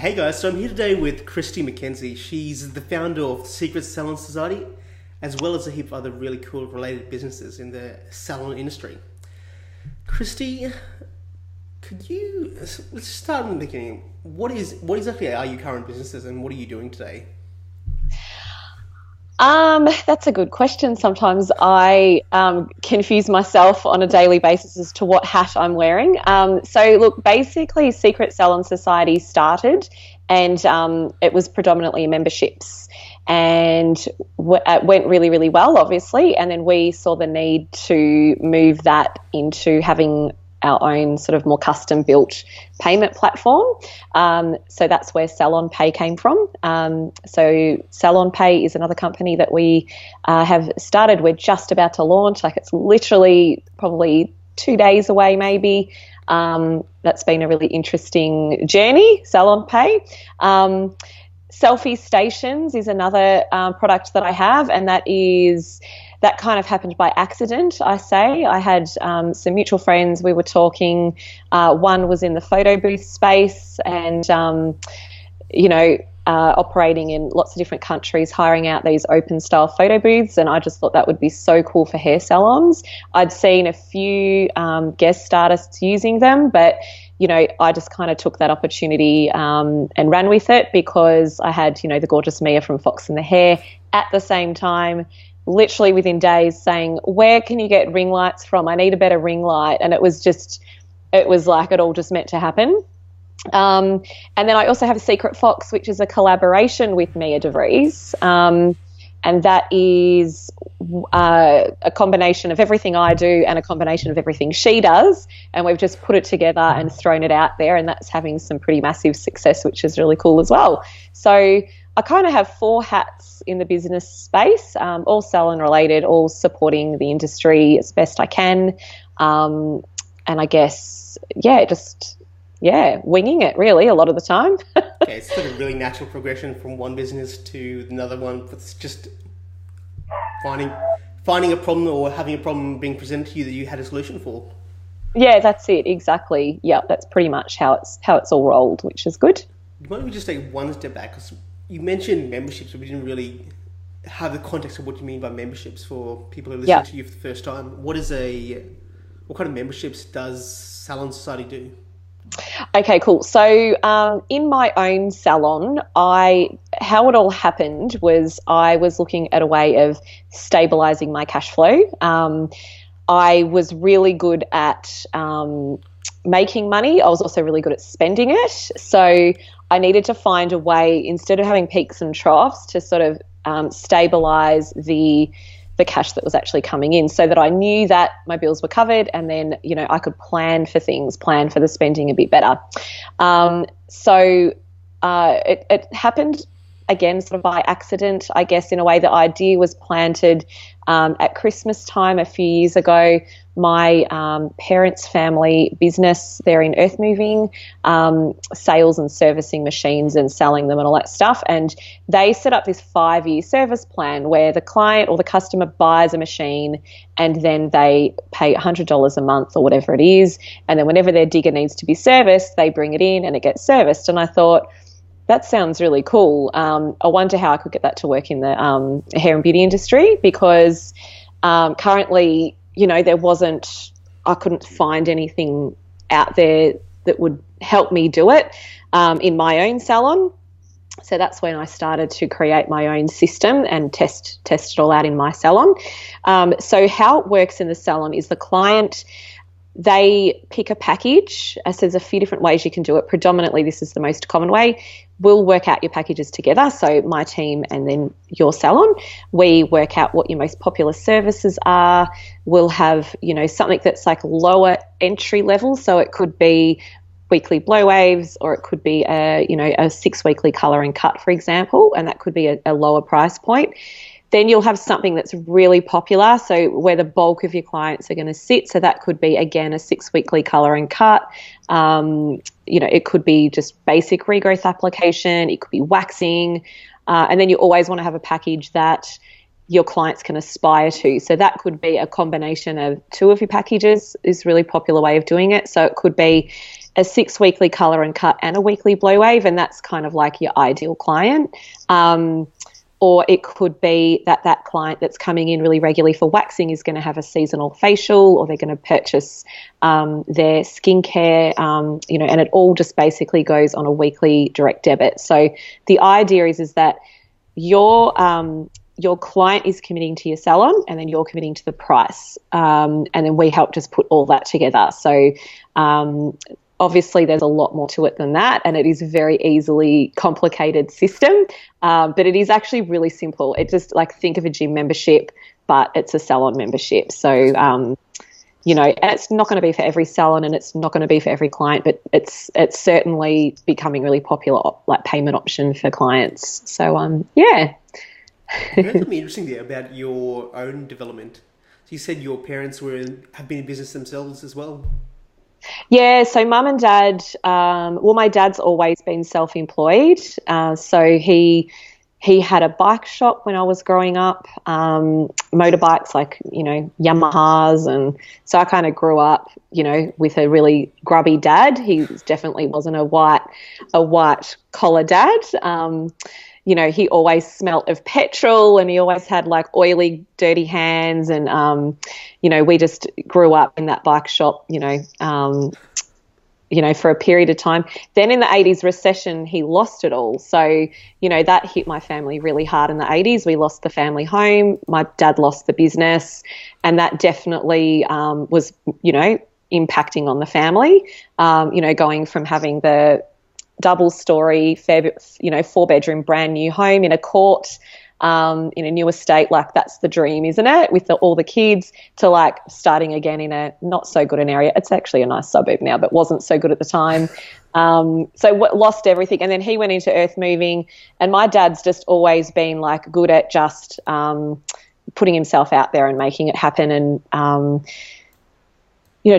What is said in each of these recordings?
Hey guys, so I'm here today with Kristy McKenzie. She's the founder of the Secret Salon Society, as well as a heap of other really cool related businesses in the salon industry. Kristy, let's start in the beginning. What exactly are your current businesses and what are you doing today? That's a good question. Sometimes I confuse myself on a daily basis as to what hat I'm wearing. So look, basically Secret Salon Society started and it was predominantly memberships and it went really, really well, obviously. And then we saw the need to move that into having our own sort of more custom built payment platform. So that's where Salon Pay came from. So Salon Pay is another company that we have started. We're just about to launch. Like it's literally probably 2 days away maybe. That's been a really interesting journey, Salon Pay. Selfie Stations is another product that I have, and that kind of happened by accident, I say. I had some mutual friends. We were talking. One was in the photo booth space and, operating in lots of different countries, hiring out these open style photo booths. And I just thought that would be so cool for hair salons. I'd seen a few guest artists using them, but I just kind of took that opportunity and ran with it because I had, the gorgeous Mia from Fox and the Hair at the same time, literally within days saying, where can you get ring lights from? I need a better ring light. And it was like it all just meant to happen. And then I also have a Secret Fox, which is a collaboration with Mia DeVries. And that is a combination of everything I do and a combination of everything she does. And we've just put it together and thrown it out there, and that's having some pretty massive success, which is really cool as well. So I kind of have 4 hats in the business space, all salon related, all supporting the industry as best I can. And I guess, winging it really a lot of the time. Okay, it's sort of really natural progression from one business to another one. It's just finding a problem or having a problem being presented to you that you had a solution for. Yeah, that's it. Exactly. Yeah, that's pretty much how it's all rolled, which is good. Why don't we just take one step back? Because you mentioned memberships, but we didn't really have the context of what you mean by memberships for people who listen to you for the first time. What kind of memberships does Salon Society do? Okay, cool. So in my own salon, how it all happened was I was looking at a way of stabilizing my cash flow. I was really good at making money. I was also really good at spending it. So I needed to find a way, instead of having peaks and troughs, to sort of stabilize the cash that was actually coming in, so that I knew that my bills were covered, and then I could plan for the spending a bit better. So it happened again sort of by accident, I guess. In a way, the idea was planted at Christmas time a few years ago. My parents' family business, they're in earth moving, sales and servicing machines and selling them and all that stuff. And they set up this 5-year service plan where the client or the customer buys a machine and then they pay $100 a month or whatever it is. And then whenever their digger needs to be serviced, they bring it in and it gets serviced. And I thought, that sounds really cool. I wonder how I could get that to work in the hair and beauty industry, because currently, I couldn't find anything out there that would help me do it in my own salon. So that's when I started to create my own system and test it all out in my salon. So how it works in the salon is the client, they pick a package. So there's a few different ways you can do it. Predominantly, this is the most common way. We'll work out your packages together. So my team and then your salon, we work out what your most popular services are. We'll have, something that's like lower entry level. So it could be weekly blow waves, or it could be a 6 weekly color and cut, for example, and that could be a lower price point. Then you'll have something that's really popular, so where the bulk of your clients are going to sit. So that could be, again, a 6 weekly color and cut. It could be just basic regrowth application. It could be waxing. And then you always want to have a package that your clients can aspire to. So that could be a combination of 2 of your packages is a really popular way of doing it. So it could be a 6 weekly color and cut and a weekly blow wave, and that's kind of like your ideal client. Or it could be that that client that's coming in really regularly for waxing is going to have a seasonal facial, or they're going to purchase their skincare, and it all just basically goes on a weekly direct debit. So the idea is that your client is committing to your salon, and then you're committing to the price, and then we help just put all that together. So obviously, there's a lot more to it than that, and it is a very easily complicated system, but it is actually really simple. It just, like, think of a gym membership, but it's a salon membership. So, and it's not going to be for every salon, and it's not going to be for every client, but it's certainly becoming really popular, like, payment option for clients. So, yeah. You heard something interesting there about your own development. So you said your parents have been in business themselves as well. Yeah, so mum and dad, my dad's always been self-employed. So he had a bike shop when I was growing up, motorbikes, like, Yamahas. And so I kind of grew up, with a really grubby dad. He definitely wasn't a white collar dad. He always smelt of petrol, and he always had, like, oily, dirty hands. And, we just grew up in that bike shop, for a period of time. Then in the 80s recession, he lost it all. So, that hit my family really hard in the 80s. We lost the family home. My dad lost the business, and that definitely was, impacting on the family, going from having the double-story, 4-bedroom brand new home in a court, in a new estate, like, that's the dream, isn't it? With all the kids, to, like, starting again in a not so good an area. It's actually a nice suburb now, but wasn't so good at the time. Lost everything. And then he went into earth moving, and my dad's just always been, like, good at just putting himself out there and making it happen, and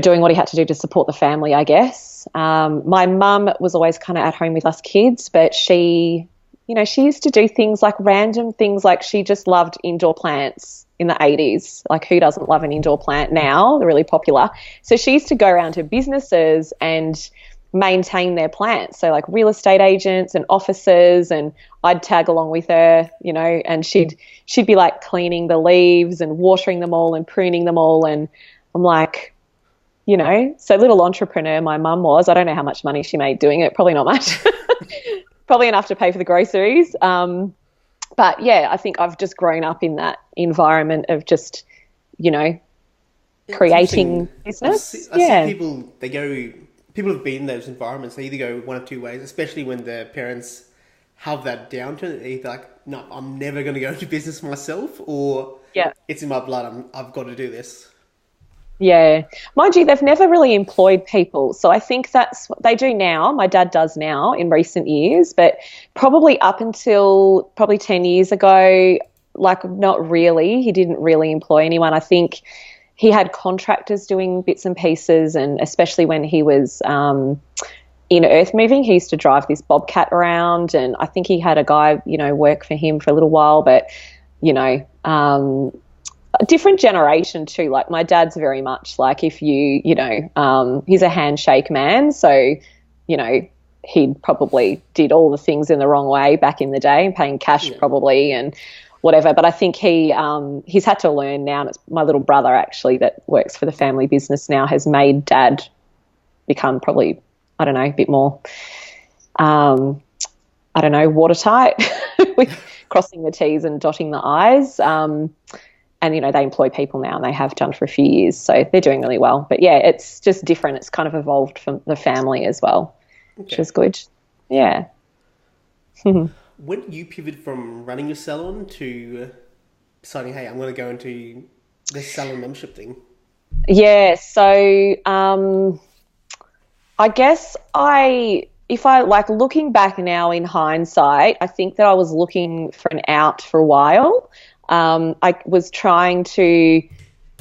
doing what he had to do to support the family, I guess. My mum was always kind of at home with us kids, but she used to do things, like, random things, like she just loved indoor plants in the 80s. Like, who doesn't love an indoor plant now? They're really popular. So she used to go around to businesses and maintain their plants. So, like, real estate agents and offices, and I'd tag along with her, and she'd be, like, cleaning the leaves and watering them all and pruning them all. And I'm like, so little entrepreneur my mum was. I don't know how much money she made doing it. Probably not much. Probably enough to pay for the groceries. But yeah, I think I've just grown up in that environment of just, creating business. I see people have been in those environments. They either go one of two ways, especially when their parents have that downturn. They're either like, no, I'm never going to go into business myself, or it's in my blood. I've got to do this. Yeah. Mind you, they've never really employed people. So I think that's what they do now. My dad does now in recent years, but probably up until probably 10 years ago, like, not really. He didn't really employ anyone. I think he had contractors doing bits and pieces, and especially when he was in earth moving, he used to drive this bobcat around, and I think he had a guy, work for him for a little while, but, a different generation too. Like, my dad's very much like, if he's a handshake man. So, he probably did all the things in the wrong way back in the day, paying cash probably and whatever. But I think he's had to learn now. And it's my little brother actually that works for the family business now has made dad become probably, I don't know, a bit more, watertight with crossing the T's and dotting the I's. And, they employ people now, and they have done for a few years. So they're doing really well. But, yeah, it's just different. It's kind of evolved from the family as well, which is good. Yeah. When did you pivot from running your salon to deciding, hey, I'm going to go into this salon membership thing? Yeah. So I guess looking back now in hindsight, I think that I was looking for an out for a while. I was trying to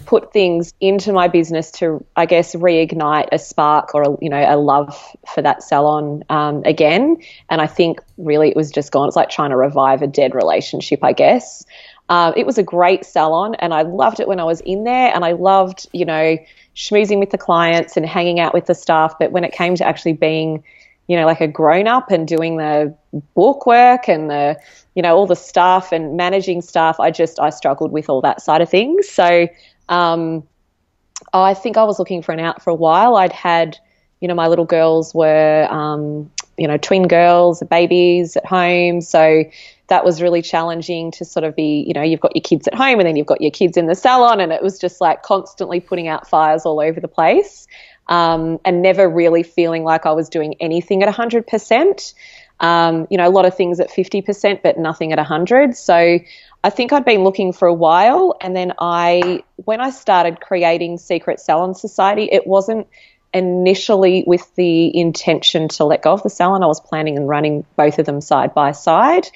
put things into my business to, I guess, reignite a spark or, a love for that salon again. And I think really it was just gone. It's like trying to revive a dead relationship, I guess. It was a great salon, and I loved it when I was in there, and I loved, schmoozing with the clients and hanging out with the staff. But when it came to actually being, like a grown up and doing the book work and the, all the staff and managing staff, I struggled with all that side of things. So I think I was looking for an out for a while. I'd had, my little girls were, twin girls, babies at home. So that was really challenging to sort of be, you've got your kids at home and then you've got your kids in the salon, and it was just like constantly putting out fires all over the place, and never really feeling like I was doing anything at 100%. A lot of things at 50%, but nothing at 100. So I think I'd been looking for a while, and then when I started creating Secret Salon Society, it wasn't initially with the intention to let go of the salon. I was planning and running both of them side by side.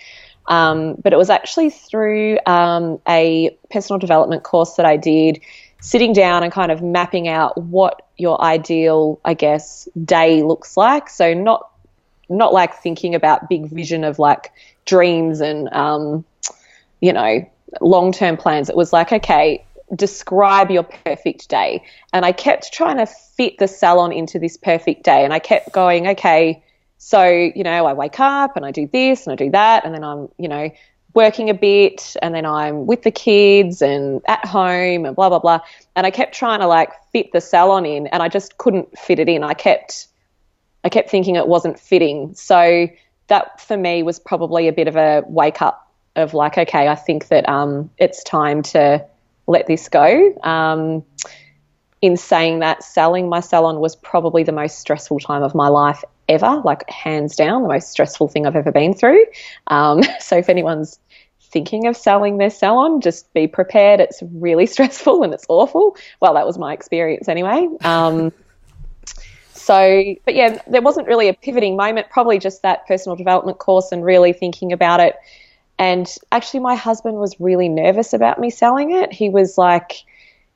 But it was actually through a personal development course that I did, sitting down and kind of mapping out what your ideal, I guess, day looks like. So not like thinking about big vision of like dreams and, long-term plans. It was like, okay, describe your perfect day. And I kept trying to fit the salon into this perfect day. And I kept going, okay, so, I wake up and I do this and I do that, and then I'm, working a bit, and then I'm with the kids and at home and blah, blah, blah. And I kept trying to like fit the salon in, and I just couldn't fit it in. I kept thinking it wasn't fitting. So that for me was probably a bit of a wake up of like, okay, I think that it's time to let this go. In saying that, selling my salon was probably the most stressful time of my life ever, like hands down the most stressful thing I've ever been through. So if anyone's thinking of selling their salon, just be prepared. It's really stressful and it's awful. Well, that was my experience anyway. But yeah, there wasn't really a pivoting moment, probably just that personal development course and really thinking about it. And actually my husband was really nervous about me selling it. He was like,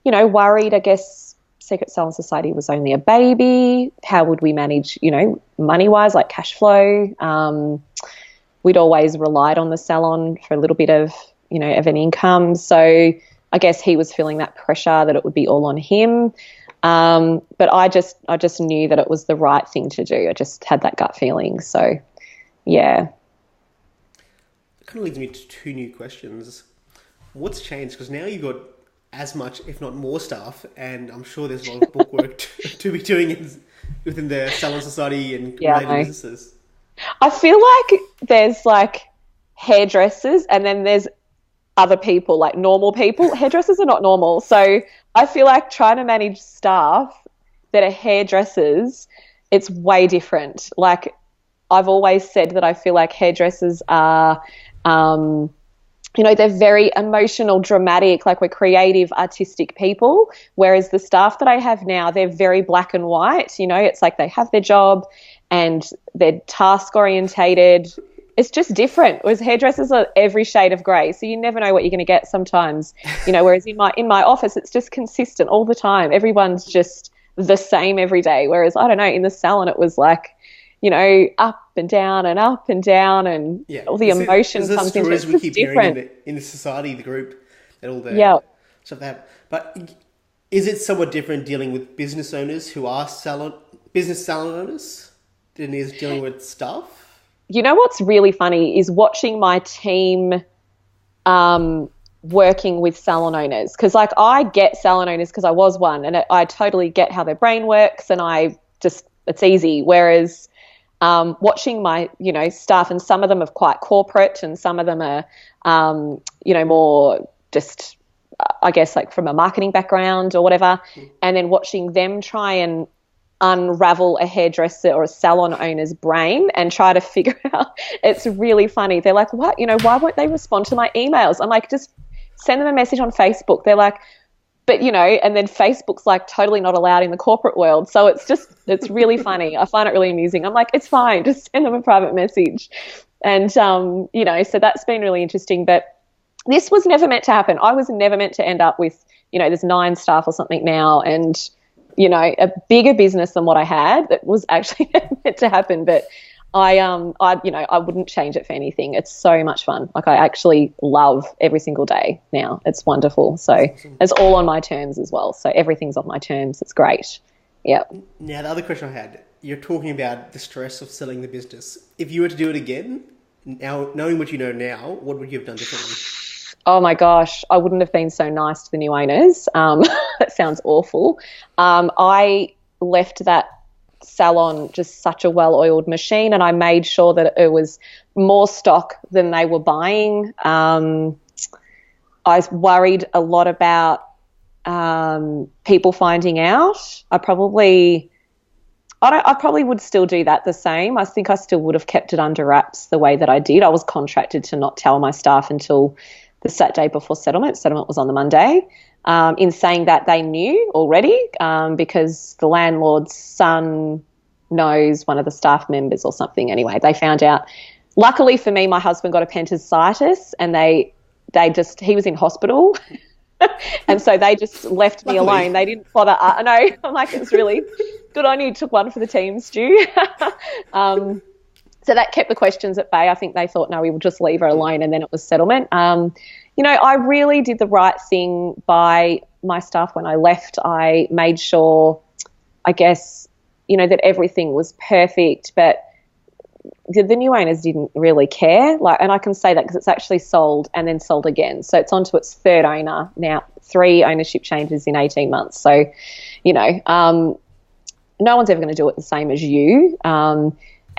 worried, I guess. Secret Salon Society was only a baby. How would we manage, money-wise, like cash flow? We'd always relied on the salon for a little bit of, of an income. So I guess he was feeling that pressure that it would be all on him. But I just knew that it was the right thing to do. I just had that gut feeling. So, yeah. It kind of leads me to two new questions. What's changed? Because now you've got as much, if not more staff, and I'm sure there's a lot of book work to be doing within the Salon Society and related businesses. I feel like there's like hairdressers and then there's other people, like normal people. Hairdressers are not normal. So I feel like trying to manage staff that are hairdressers, it's way different. Like I've always said that I feel like hairdressers are they're very emotional, dramatic, like we're creative, artistic people, whereas the staff that I have now, they're very black and white. It's like they have their job and they're task orientated. It's just different. Whereas hairdressers are every shade of grey, so you never know what you're going to get sometimes. Whereas in my office, it's just consistent all the time. Everyone's just the same every day. Whereas I don't know, in the salon, it was like, up and down and up and down, and all the emotion comes into it. It's we keep different. Hearing in the society, the group, and all the stuff that. But is it somewhat different dealing with business owners who are business salon owners than is dealing with staff? What's really funny is watching my team working with salon owners, because like I get salon owners because I was one, and I totally get how their brain works, and it's easy. Whereas watching my, staff, and some of them are quite corporate and some of them are, more just, I guess, like from a marketing background or whatever. And then watching them try and unravel a hairdresser or a salon owner's brain and try to figure out, it's really funny. They're like, what, why won't they respond to my emails? I'm like, just send them a message on Facebook. They're like, but, and then Facebook's like totally not allowed in the corporate world. So it's really funny. I find it really amusing. I'm like, it's fine. Just send them a private message. And, so that's been really interesting. But this was never meant to happen. I was never meant to end up with, there's 9 staff or something now, and, a bigger business than what I had. That was actually never meant to happen. But I wouldn't change it for anything. It's so much fun. Like I actually love every single day now. It's wonderful. So awesome. it's all on my terms as well. So everything's on my terms. It's great. Yeah. Now, the other question I had, you're talking about the stress of selling the business. If you were to do it again, now knowing what you know now, what would you have done differently? Oh my gosh, I wouldn't have been so nice to the new owners. That sounds awful. I left that salon just such a well-oiled machine, and I made sure that it was more stock than they were buying. I was worried a lot about people finding out. I probably would still do that the same. I think I still would have kept it under wraps the way that I did. I was contracted to not tell my staff until the Saturday before settlement. Settlement was on the Monday. In saying that, they knew already because the landlord's son knows one of the staff members or something. Anyway, they found out. Luckily for me, my husband got appendicitis, and he was in hospital. And so they just left me alone. They didn't bother. I know. I'm like, it's really good on you. Took one for the team, Stu. So that kept the questions at bay. I think they thought, no, we will just leave her alone, and then it was settlement. I really did the right thing by my staff when I left. I made sure, I guess, that everything was perfect, but the new owners didn't really care. And I can say that because it's actually sold and then sold again. So it's on to its third owner now, 3 ownership changes in 18 months. So, no one's ever going to do it the same as you.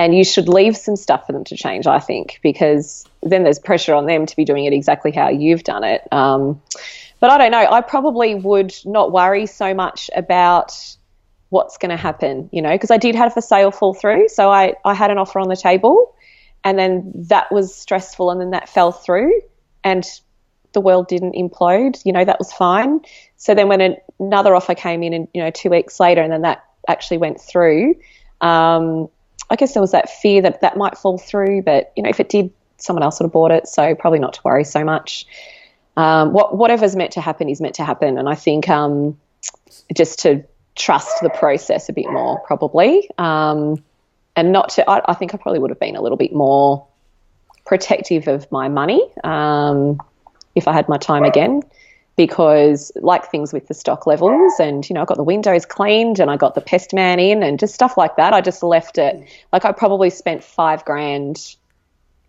And you should leave some stuff for them to change, I think, because then there's pressure on them to be doing it exactly how you've done it. But I don't know. I probably would not worry so much about what's going to happen, because I did have a sale fall through. So I had an offer on the table, and then that was stressful, and then that fell through, and the world didn't implode. That was fine. So then when another offer came in and, 2 weeks later, and then that actually went through, I guess there was that fear that might fall through, but, if it did, someone else would have bought it, so probably not to worry so much. Whatever's meant to happen is meant to happen, and I think just to trust the process a bit more probably, and not to – I think I probably would have been a little bit more protective of my money if I had my time again, because like things with the stock levels and, I got the windows cleaned and I got the pest man in and just stuff like that. I just left it. Like I probably spent $5,000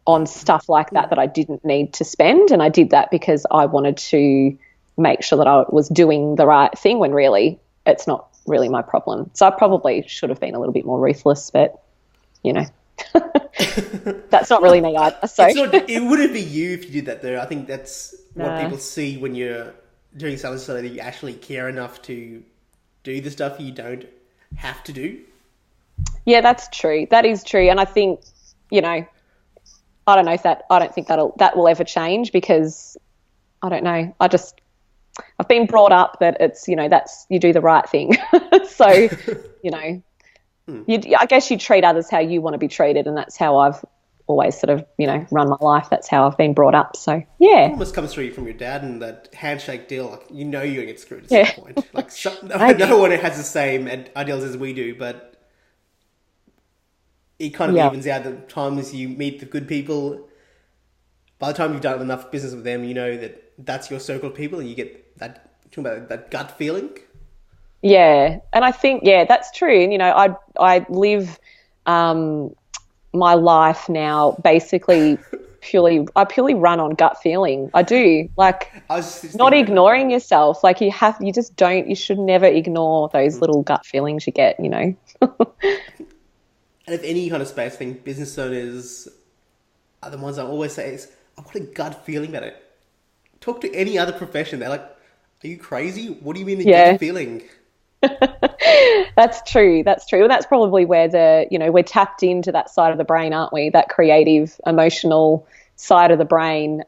on stuff like that I didn't need to spend. And I did that because I wanted to make sure that I was doing the right thing when really it's not really my problem. So I probably should have been a little bit more ruthless, but, that's not really me either. So it wouldn't be you if you did that though. I think that's what people see when you're doing something, so that you actually care enough to do the stuff you don't have to do. Yeah, that's true. That is true. And I think, I don't know if I don't think that will ever change, because I don't know. I've been brought up that it's, that's, you do the right thing. So, I guess you treat others how you want to be treated, and that's how I've always sort of, run my life. That's how I've been brought up. So, yeah. It almost comes through from your dad and that handshake deal. Like, you're going to get screwed at some point. Like, no one has the same ideals as we do, but it kind of evens out the times you meet the good people. By the time you've done enough business with them, that's your circle of people, and you get that gut feeling. Yeah, and I think that's true. And I live my life now basically purely run on gut feeling. I do, like, not ignoring yourself. Like you should never ignore those little gut feelings you get. And if any kind of space thing, business owners are the ones I always say is, I've got a gut feeling about it. Talk to any other profession. They're like, are you crazy? What do you mean a gut feeling? That's true. And that's probably where we're tapped into that side of the brain, aren't we? That creative, emotional side of the brain,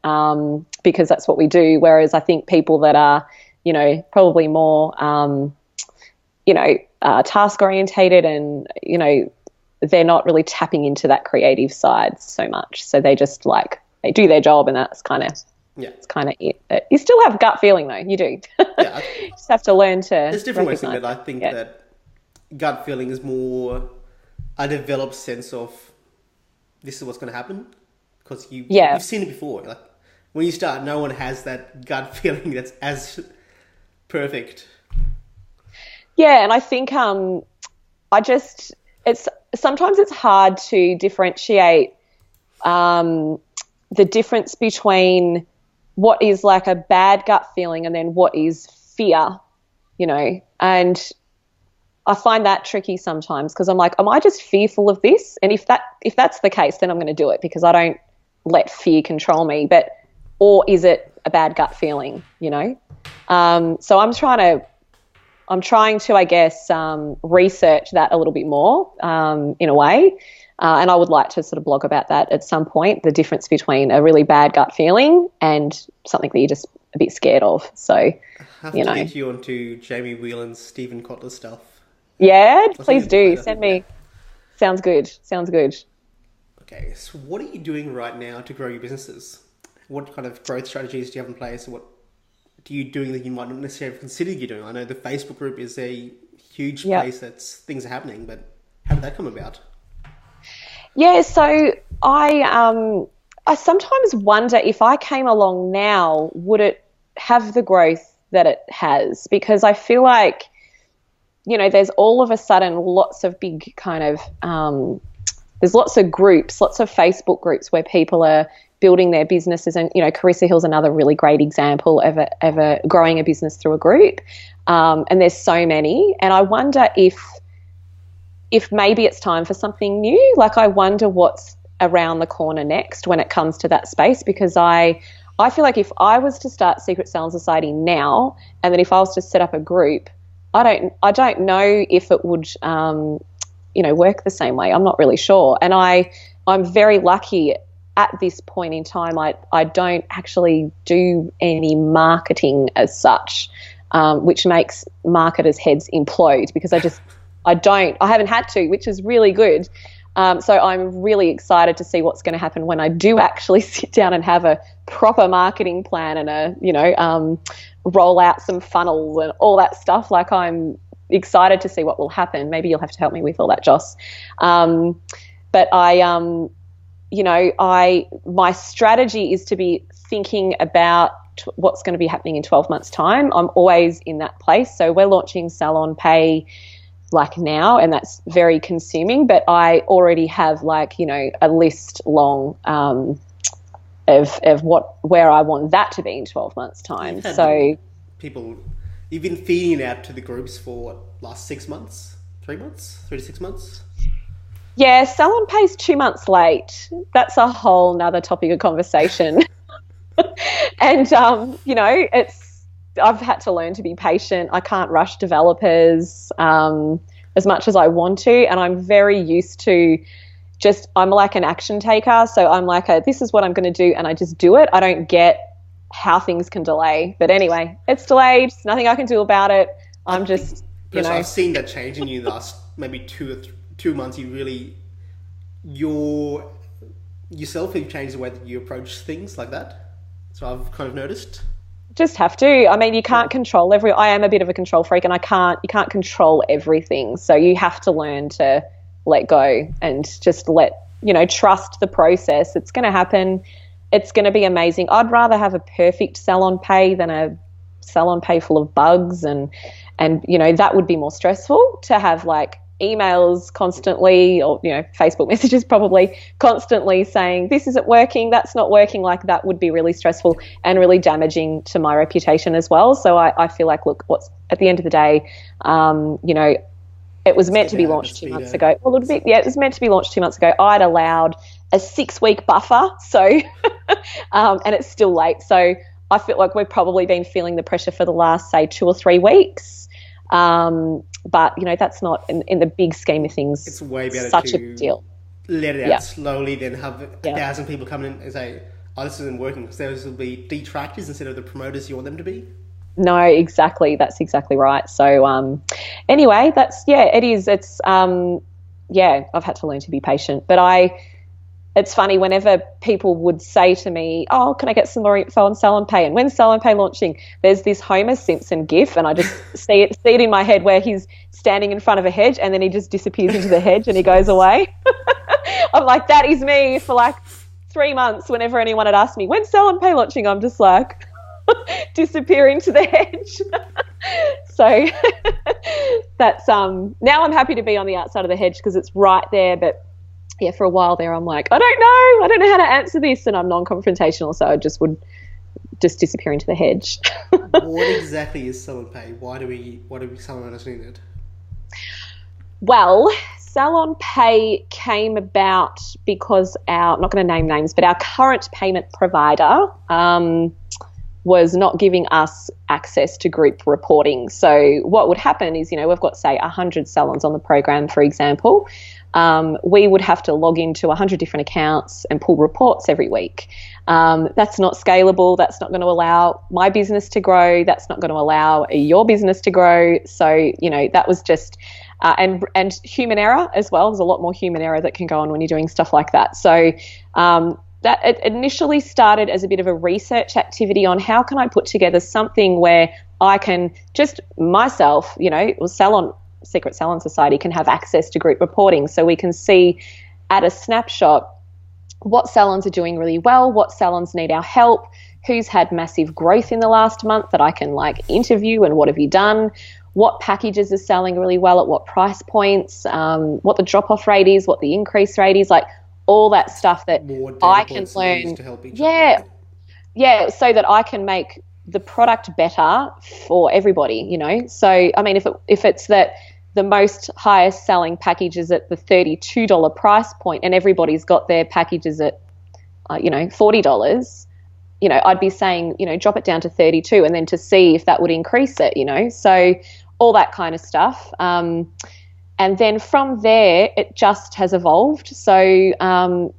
because that's what we do. Whereas I think people that are, probably more, task orientated and, they're not really tapping into that creative side so much. So they just they do their job, and that's kind of, it's kind of it. But you still have gut feeling though. You do. Yeah. You just have to learn to. There's different ways to do it. I think that gut feeling is more a developed sense of this is what's going to happen? Because Yeah. you've seen it before. Like when you start, no one has that gut feeling that's as perfect. Yeah, and I think sometimes it's hard to differentiate the difference between what is like a bad gut feeling and then what is fear, and I find that tricky sometimes because I'm like, am I just fearful of this? And if that's the case, then I'm going to do it because I don't let fear control me. Or is it a bad gut feeling? So I'm trying to, I guess, research that a little bit more in a way. And I would like to sort of blog about that at some point, the difference between a really bad gut feeling and something that you're just a bit scared of. So, I have to get you onto Jamie Whelan's Stephen Kotler stuff. Yeah, please do. Send me. Yeah. Sounds good. Okay, so what are you doing right now to grow your businesses? What kind of growth strategies do you have in place? What do you doing that you might not necessarily consider you doing? I know the Facebook group is a huge place that's things are happening, but how did that come about? Yeah, so I sometimes wonder if I came along now, would it have the growth that it has? Because I feel like, there's all of a sudden lots of big kind of there's lots of groups, lots of Facebook groups where people are building their businesses, and Carissa Hill's another really great example of a growing a business through a group. And there's so many, and I wonder if maybe it's time for something new. Like I wonder what's around the corner next when it comes to that space, because I feel like if I was to start Secret Salon Society now, and then if I was to set up a group, I don't know if it would work the same way. I'm not really sure, and I'm very lucky at this point in time. I don't actually do any marketing as such, which makes marketers' heads implode because I haven't had to, which is really good. So I'm really excited to see what's going to happen when I do actually sit down and have a proper marketing plan and roll out some funnels and all that stuff. Like I'm excited to see what will happen. Maybe you'll have to help me with all that, Joss. But my strategy is to be thinking about what's going to be happening in 12 months' time. I'm always in that place. So we're launching Salon Pay like now, and that's very consuming, but I already have a list long of where I want that to be in 12 months' time. So you've been feeding it out to the groups for last 6 months, 3 months, 3 to 6 months? Yeah, Salon Pay's 2 months late. That's a whole nother topic of conversation. And, I've had to learn to be patient. I can't rush developers as much as I want to, and I'm very used to I'm like an action taker. So I'm like, this is what I'm going to do, and I just do it. I don't get how things can delay. But anyway, it's delayed. There's nothing I can do about it. I'm just, I've seen that change in you the last maybe 2 months. You really, yourself have changed the way that you approach things like that. So I've kind of noticed. Just have to. I mean, you can't control I am a bit of a control freak, and you can't control everything. So you have to learn to let go and just trust the process. It's going to happen. It's going to be amazing. I'd rather have a perfect Salon Pay than a Salon Pay full of bugs, and that would be more stressful to have emails constantly, or Facebook messages probably constantly saying this isn't working, that's not working. That would be really stressful and really damaging to my reputation as well. So I feel like, look, what's at the end of the day, it was meant to be launched 2 months ago. Well, it was meant to be launched 2 months ago. I'd allowed a 6-week buffer, so and it's still late. So I feel like we've probably been feeling the pressure for the last, say, 2 or 3 weeks. But that's not in the big scheme of things. It's way better such a big deal. Let it out slowly than have 1,000 people come in and say, "Oh, this isn't working," because those will be detractors instead of the promoters you want them to be. No, exactly. That's exactly right. So anyway, it is. It's I've had to learn to be patient, but it's funny whenever people would say to me, oh, can I get some more info on Salon Pay? And when's Salon Pay launching? There's this Homer Simpson gif, and I just see it in my head where he's standing in front of a hedge and then he just disappears into the hedge and he goes away. I'm like, that is me for like 3 months. Whenever anyone had asked me, when's Salon Pay launching? I'm just like disappearing to the hedge. So that's now I'm happy to be on the outside of the hedge because it's right there, but yeah, for a while there, I'm like, I don't know how to answer this, and I'm non-confrontational, so I would disappear into the hedge. What exactly is Salon Pay? Why do we salon owners need it? Well, Salon Pay came about because I'm not going to name names, but our current payment provider was not giving us access to group reporting. So what would happen is, we've got, say, 100 salons on the program, for example. We would have to log into 100 different accounts and pull reports every week. That's not scalable. That's not going to allow my business to grow. That's not going to allow your business to grow. So, that was just, and human error as well. There's a lot more human error that can go on when you're doing stuff like that. So, that it initially started as a bit of a research activity on how can I put together something where I can just myself, Secret Salon Society can have access to group reporting, so we can see at a snapshot what salons are doing really well, what salons need our help, who's had massive growth in the last month that I can interview, and what have you done, what packages are selling really well at what price points, what the drop-off rate is, what the increase rate is, all that stuff that I can learn. To help each other. Yeah, so that I can make the product better for everybody, So, I mean, if it's that the most highest selling package is at the $32 price point and everybody's got their packages at, $40, I'd be saying, drop it down to 32 and then to see if that would increase it, So all that kind of stuff. And then from there, it just has evolved. So,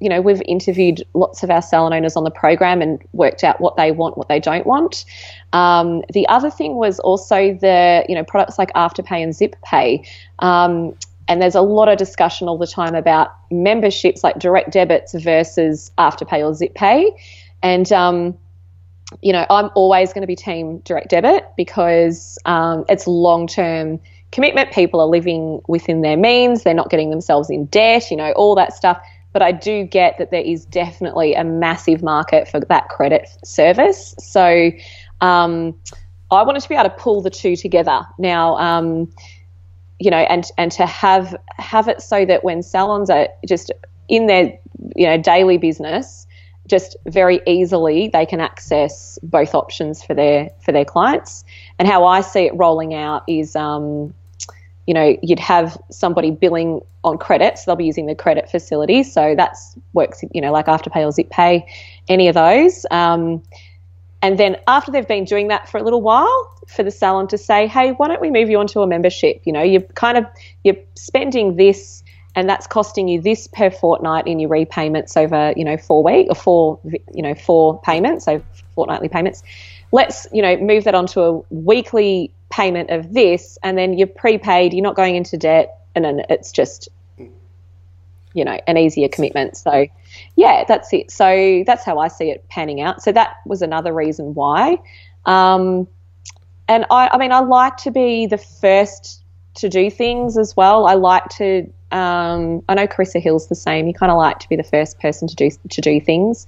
we've interviewed lots of our salon owners on the program and worked out what they want, what they don't want. The other thing was also the, products like Afterpay and Zip Pay. And there's a lot of discussion all the time about memberships like direct debits versus Afterpay or Zip Pay. And, I'm always going to be team direct debit because it's long-term commitment. People are living within their means. They're not getting themselves in debt, all that stuff. But I do get that there is definitely a massive market for that credit service. So I wanted to be able to pull the two together now, and to have it so that when salons are just in their, daily business, just very easily they can access both options for their clients. And how I see it rolling out is, you'd have somebody billing on credit, so they'll be using the credit facility. So that works, like Afterpay or Zip Pay, any of those. And then after they've been doing that for a little while, for the salon to say, hey, why don't we move you onto a membership? You're spending this and that's costing you this per fortnight in your repayments over, 4 weeks or 4 payments, so fortnightly payments. Let's, move that onto a weekly payment of this, and then you're prepaid, you're not going into debt, and then it's just, an easier commitment. So, yeah, that's it. So that's how I see it panning out. So that was another reason why. And I like to be the first to do things as well. I like to, I know Carissa Hill's the same. You kind of like to be the first person to do things.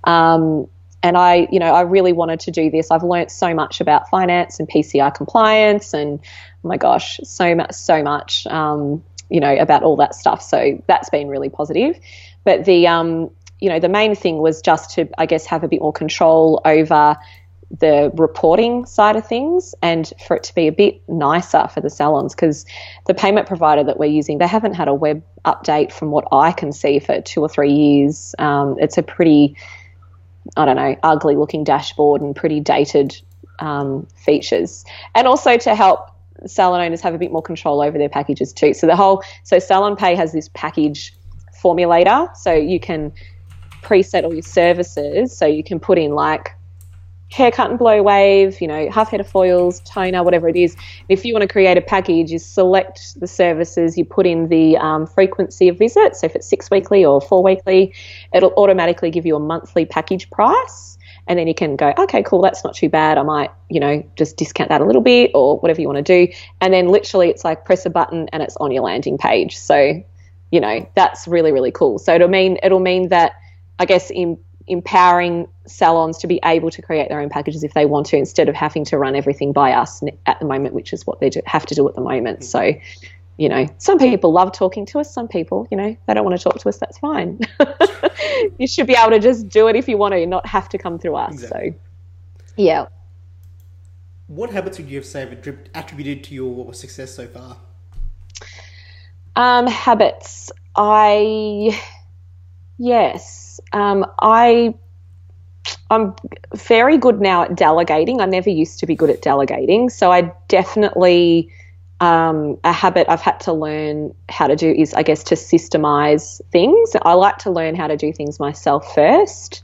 And I really wanted to do this. I've learnt so much about finance and PCR compliance and, oh my gosh, so much, about all that stuff. So that's been really positive. But the main thing was just to, I guess, have a bit more control over the reporting side of things and for it to be a bit nicer for the salons, because the payment provider that we're using, they haven't had a web update from what I can see for 2 or 3 years. It's a pretty, ugly looking dashboard and pretty dated features. And also to help salon owners have a bit more control over their packages too. So Salon Pay has this package formulator, so you can preset all your services. So you can put in haircut and blow wave, half head of foils, toner, whatever it is. If you want to create a package, you select the services, you put in the frequency of visits. So if it's 6 weekly or 4 weekly, it'll automatically give you a monthly package price. And then you can go, okay, cool, that's not too bad. I might, just discount that a little bit or whatever you want to do. And then literally it's like press a button and it's on your landing page. So, that's really, really cool. So it'll mean that, I guess, empowering salons to be able to create their own packages if they want to, instead of having to run everything by us at the moment, which is what they have to do at the moment. So, some people love talking to us. Some people, they don't want to talk to us. That's fine. You should be able to just do it if you want to, not have to come through us. Exactly. So, yeah. What habits would you have say have attributed to your success so far? Habits. I'm very good now at delegating. I never used to be good at delegating. So I definitely, a habit I've had to learn how to do is, I guess, to systemize things. I like to learn how to do things myself first,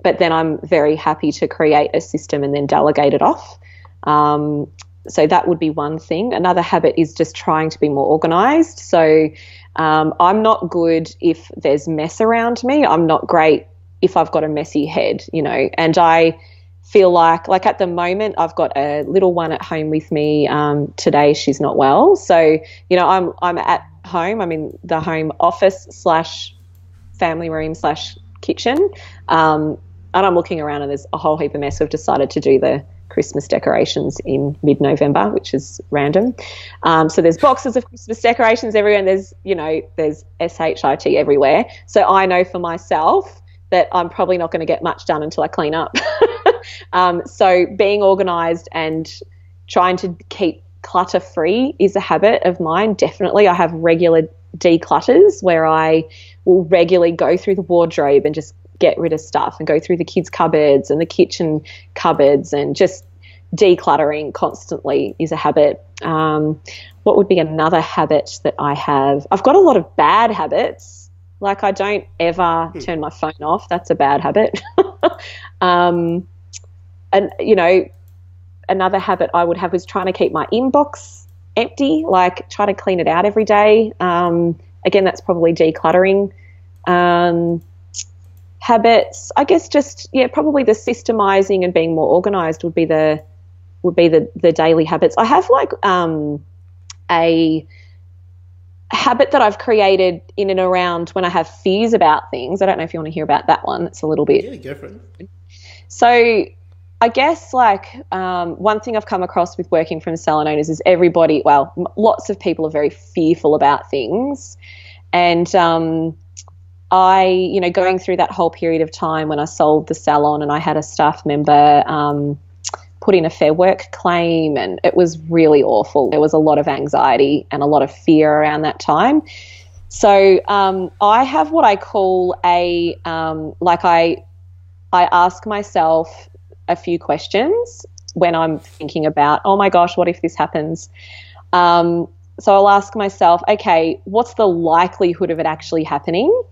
but then I'm very happy to create a system and then delegate it off. So that would be one thing. Another habit is just trying to be more organized. So I'm not good if there's mess around me. I'm not great if I've got a messy head, and I feel like at the moment I've got a little one at home with me. Today she's not well. So, I'm at home. I'm in the home office / family room / kitchen. And I'm looking around and there's a whole heap of mess. We've decided to do the Christmas decorations in mid-November, which is random. So there's boxes of Christmas decorations everywhere, and there's SHIT everywhere. So I know for myself that I'm probably not going to get much done until I clean up. So being organised and trying to keep clutter-free is a habit of mine, definitely. I have regular declutters where I will regularly go through the wardrobe and just get rid of stuff, and go through the kids' cupboards and the kitchen cupboards, and just decluttering constantly is a habit. What would be another habit that I have? I've got a lot of bad habits. Like, I don't ever turn my phone off. That's a bad habit. And, another habit I would have was trying to keep my inbox empty, like try to clean it out every day. Again, that's probably decluttering. Habits, I guess, probably the systemizing and being more organized would be the daily habits. I have a habit that I've created in and around when I have fears about things. I don't know if you want to hear about that one. It's a little bit. Yeah, go for it. So I guess one thing I've come across with working from salon owners is lots of people are very fearful about things. And going through that whole period of time when I sold the salon, and I had a staff member put in a Fair Work claim, and it was really awful. There was a lot of anxiety and a lot of fear around that time. So I have what I call I ask myself a few questions when I'm thinking about, oh my gosh, what if this happens? So I'll ask myself, okay, what's the likelihood of it actually happening?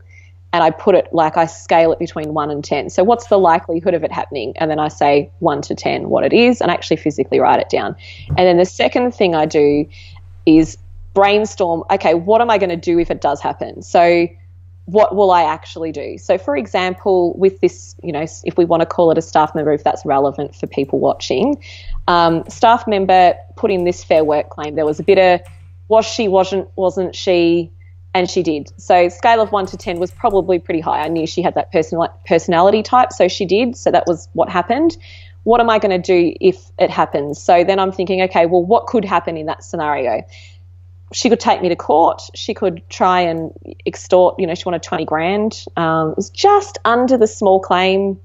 And I put it I scale it between 1 and 10. So what's the likelihood of it happening? And then I say 1 to 10 what it is, and actually physically write it down. And then the second thing I do is brainstorm, okay, what am I going to do if it does happen? So what will I actually do? So, for example, with this, if we want to call it a staff member, if that's relevant for people watching, staff member put in this Fair Work claim. There was a bit of was she, wasn't she, and she did. So scale of 1 to 10 was probably pretty high. I knew she had that personality type, so she did. So that was what happened. What am I going to do if it happens? So then I'm thinking, okay, well, what could happen in that scenario? She could take me to court. She could try and extort, she wanted 20 grand. It was just under the small claim,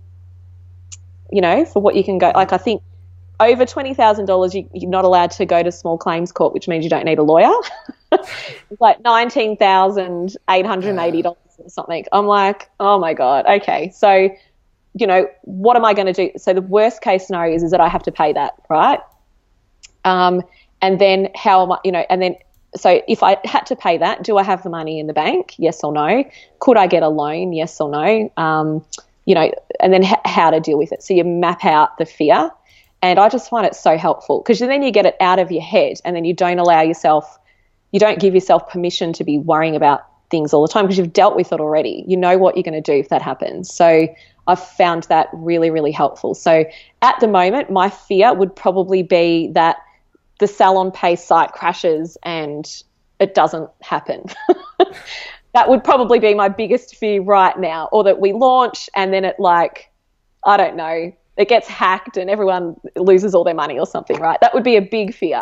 for what you can go. I think over $20,000, you're not allowed to go to small claims court, which means you don't need a lawyer. It's like $19,880 or something. I'm like, oh my God. Okay. So, what am I going to do? So the worst case scenario is that I have to pay that, right? And then how am I, so if I had to pay that, do I have the money in the bank? Yes or no? Could I get a loan? Yes or no? and then how to deal with it. So you map out the fear. And I just find it so helpful because then you get it out of your head, and then you don't give yourself permission to be worrying about things all the time because you've dealt with it already. You know what you're going to do if that happens. So I've found that really, really helpful. So at the moment, my fear would probably be that the Salon Pay site crashes and it doesn't happen. That would probably be my biggest fear right now, or that we launch and then it I don't know, it gets hacked and everyone loses all their money or something, right? That would be a big fear.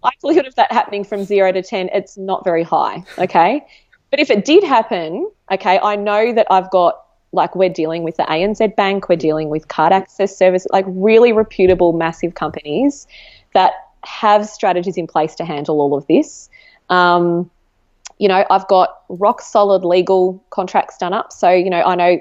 Likelihood of that happening from 0 to 10, it's not very high, okay? But if it did happen, okay, I know that I've got, we're dealing with the ANZ Bank, we're dealing with Card Access Service, really reputable, massive companies that have strategies in place to handle all of this. I've got rock solid legal contracts done up. So, I know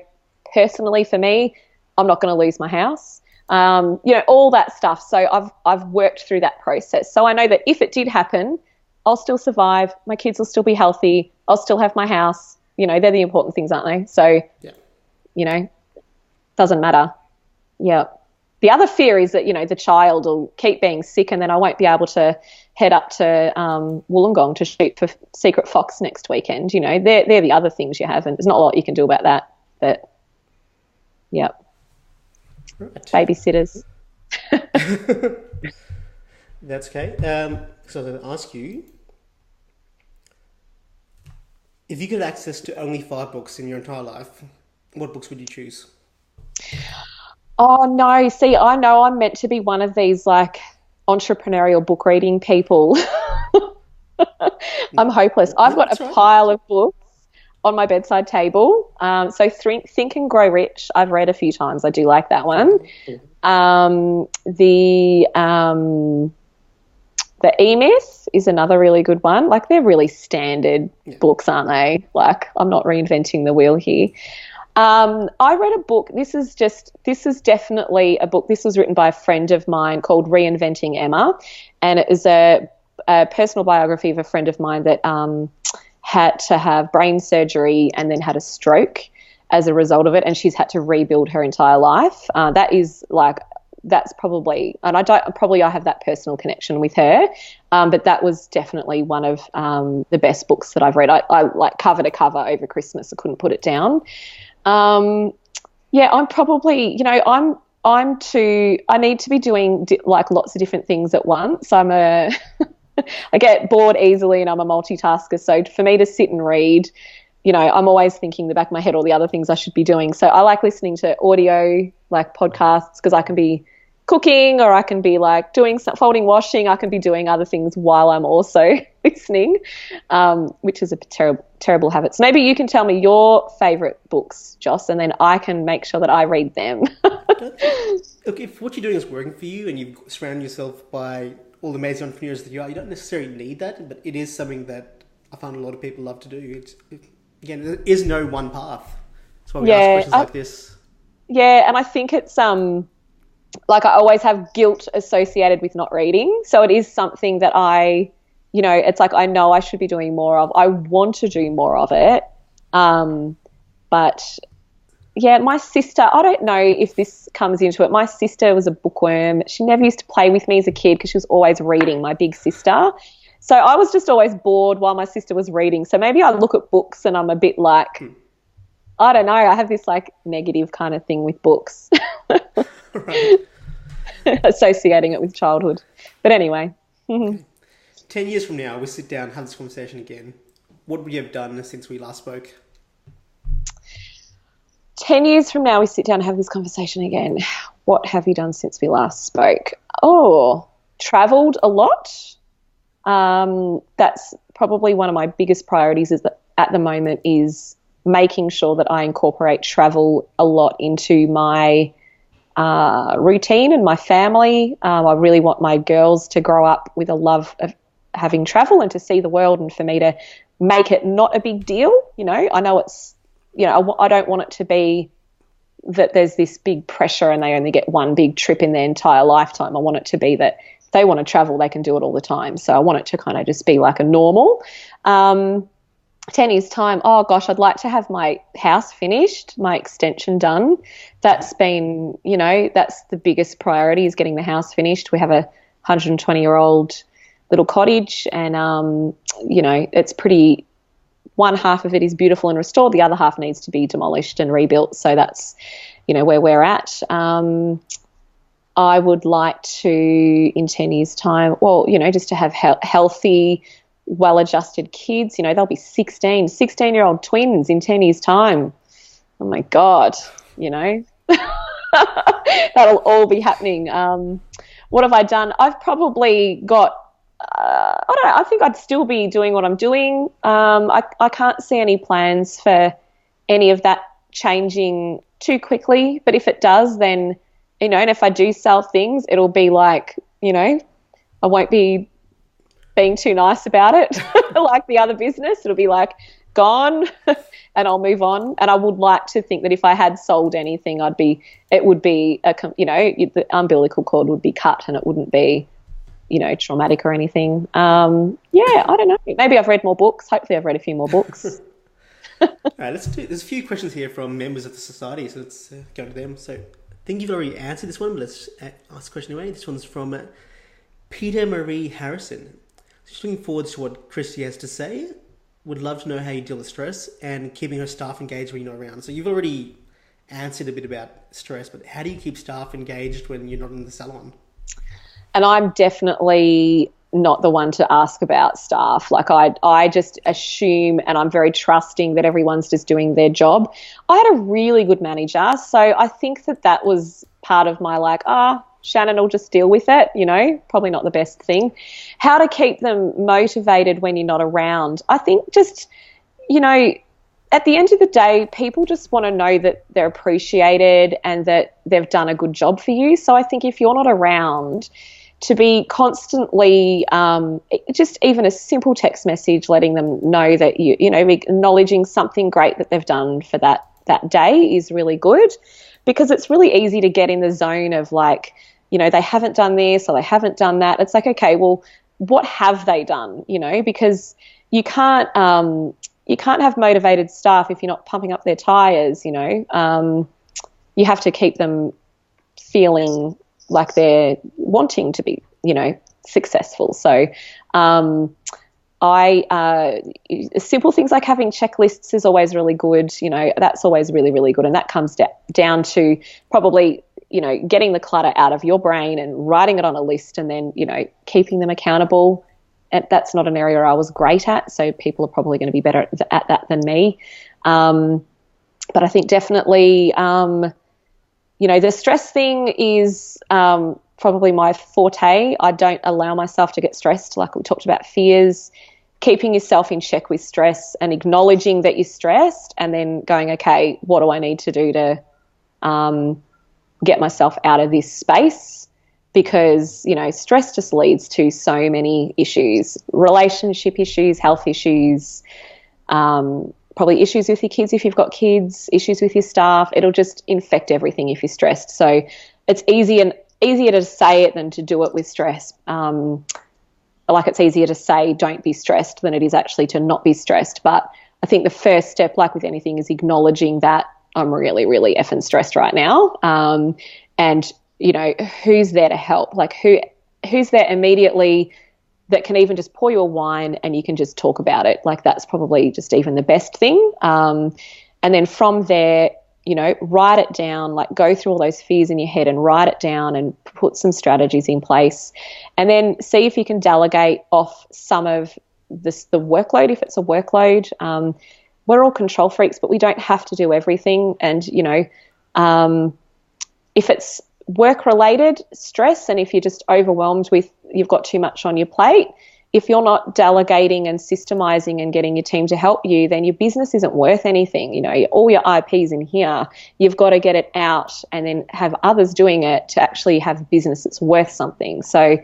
personally for me, I'm not going to lose my house, all that stuff. So I've worked through that process. So I know that if it did happen, I'll still survive. My kids will still be healthy. I'll still have my house. They're the important things, aren't they? So, doesn't matter. Yeah. The other fear is that, the child will keep being sick and then I won't be able to head up to Wollongong to shoot for Secret Fox next weekend. They're the other things you have, and there's not a lot you can do about that. But, yeah. Right. Babysitters. That's okay. So I'm going to ask you, if you could have access to only 5 books in your entire life, what books would you choose? Oh, no. See, I know I'm meant to be one of these entrepreneurial book reading people. I'm hopeless. I've got a pile of books on my bedside table. So Think and Grow Rich, I've read a few times. I do like that one. The E-Myth is another really good one. They're really standard books, aren't they? I'm not reinventing the wheel here. I read a book. This is definitely a book. This was written by a friend of mine called Reinventing Emma, and it is a personal biography of a friend of mine that had to have brain surgery and then had a stroke as a result of it, and she's had to rebuild her entire life. That's probably, and I have that personal connection with her, but that was definitely one of the best books that I've read. I cover to cover over Christmas. I couldn't put it down. I'm probably, I need to be doing lots of different things at once. I get bored easily and I'm a multitasker. So for me to sit and read, I'm always thinking in the back of my head all the other things I should be doing. So I like listening to audio, podcasts, because I can be cooking or I can be doing some folding, washing. I can be doing other things while I'm also listening, which is a terrible habit. So maybe you can tell me your favourite books, Joss, and then I can make sure that I read them. Look, if what you're doing is working for you and you've surrounded yourself by all the amazing entrepreneurs that you are, you don't necessarily need that, but it is something that I find a lot of people love to do. Again, there is no one path. That's why we ask questions like this. Yeah, and I think it's I always have guilt associated with not reading. So it is something that it's I know I should be doing more of. I want to do more of it. But yeah, my sister, I don't know if this comes into it. My sister was a bookworm. She never used to play with me as a kid because she was always reading, my big sister. So I was just always bored while my sister was reading. So maybe I look at books and I'm a bit I don't know, I have this negative kind of thing with books. Right. Associating it with childhood. But anyway. 10 years from now, we sit down, have this conversation again. What would you have done since we last spoke? 10 years from now, we sit down and have this conversation again. What have you done since we last spoke? Oh, travelled a lot. That's probably one of my biggest priorities at the moment is making sure that I incorporate travel a lot into my routine and my family. I really want my girls to grow up with a love of having travel and to see the world, and for me to make it not a big deal. I know it's, I don't want it to be that there's this big pressure and they only get one big trip in their entire lifetime. I want it to be that if they want to travel, they can do it all the time. So I want it to kind of just be like a normal. 10 years time, oh gosh, I'd like to have my house finished, my extension done. That's been, that's the biggest priority, is getting the house finished. We have a 120-year-old little cottage, and it's pretty, one half of it is beautiful and restored, the other half needs to be demolished and rebuilt. So that's where we're at. I would like to, in 10 years time, just to have healthy, well-adjusted kids. They'll be 16-year-old twins in 10 years time. Oh my God, that'll all be happening. What have I done? I've probably got, I don't know, I think I'd still be doing what I'm doing. I can't see any plans for any of that changing too quickly, but if it does, then, and if I do sell things, it'll be like, I won't be being too nice about it like the other business. It'll be like gone and I'll move on. And I would like to think that if I had sold anything, it would be the umbilical cord would be cut and it wouldn't be, traumatic or anything. I don't know. Maybe I've read more books. Hopefully I've read a few more books. All right, there's a few questions here from members of the society, so let's go to them. So I think you've already answered this one, but let's ask a question anyway. This one's from Peter Marie Harrison. Just looking forward to what Kristy has to say. Would love to know how you deal with stress and keeping her staff engaged when you're not around. So you've already answered a bit about stress, but how do you keep staff engaged when you're not in the salon? And I'm definitely not the one to ask about staff. Like I just assume, and I'm very trusting that everyone's just doing their job. I had a really good manager, so I think that was part of my Shannon will just deal with it, probably not the best thing. How to keep them motivated when you're not around. I think just, at the end of the day, people just want to know that they're appreciated and that they've done a good job for you. So I think if you're not around, to be constantly, just even a simple text message letting them know that acknowledging something great that they've done for that day is really good, because it's really easy to get in the zone of they haven't done this or they haven't done that. It's like, okay, well, what have they done? Because you can't have motivated staff if you're not pumping up their tires. You have to keep them feeling like they're wanting to be, successful. So, simple things like having checklists is always really good. That's always really, really good. And that comes down to probably, getting the clutter out of your brain and writing it on a list, and then, keeping them accountable. And that's not an area I was great at, so people are probably going to be better at that than me. But I think definitely, the stress thing is probably my forte. I don't allow myself to get stressed, like we talked about fears. Keeping yourself in check with stress and acknowledging that you're stressed, and then going, okay, what do I need to do to get myself out of this space? Because, stress just leads to so many issues, relationship issues, health issues, probably issues with your kids if you've got kids, issues with your staff. It'll just infect everything if you're stressed. So it's easier to say it than to do it with stress. It's easier to say don't be stressed than it is actually to not be stressed. But I think the first step, like with anything, is acknowledging that I'm really, really effing stressed right now. And, who's there to help? Who's there immediately that can even just pour you a wine and you can just talk about it? That's probably just even the best thing. And then from there, write it down, go through all those fears in your head and write it down and put some strategies in place, and then see if you can delegate off some of the workload, if it's a workload. We're all control freaks, but we don't have to do everything. And, if it's work-related stress, and if you're just overwhelmed with, you've got too much on your plate, if you're not delegating and systemizing and getting your team to help you, then your business isn't worth anything. All your IP's in here. You've got to get it out and then have others doing it to actually have a business that's worth something. So,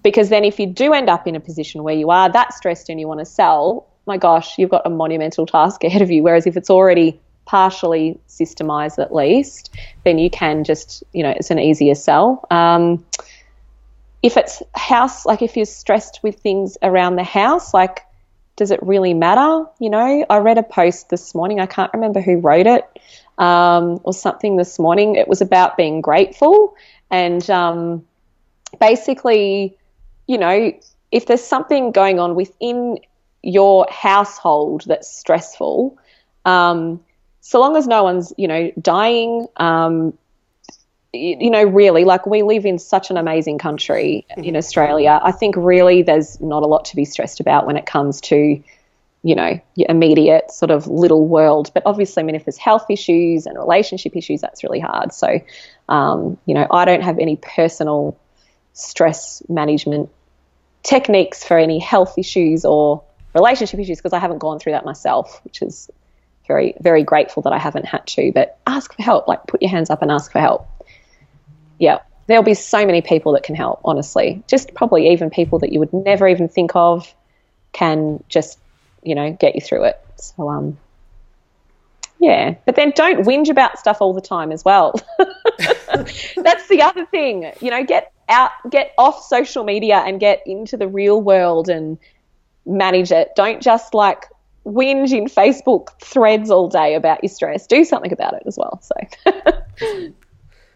because then if you do end up in a position where you are that stressed and you want to sell, my gosh, you've got a monumental task ahead of you. Whereas if it's already partially systemized at least, then you can just, it's an easier sell. If it's house, if you're stressed with things around the house, does it really matter? You know, I read a post this morning. I can't remember who wrote it, or something this morning. It was about being grateful, and basically, you know, if there's something going on within your household that's stressful, so long as no one's, you know, dying, you know, really, like, we live in such an amazing country in Australia. I think really there's not a lot to be stressed about when it comes to, you know, your immediate sort of little world. But obviously, I mean, if there's health issues and relationship issues, that's really hard. So, you know, I don't have any personal stress management techniques for any health issues or relationship issues because I haven't gone through that myself, which is very, very grateful that I haven't had to. But ask for help, like put your hands up and ask for help. Yeah, there'll be so many people that can help, honestly. Just probably even people that you would never even think of can just, you know, get you through it. So, yeah. But then don't whinge about stuff all the time as well. That's the other thing. You know, get off social media and get into the real world and manage it. Don't just like whinge in Facebook threads all day about your stress. Do something about it as well. So,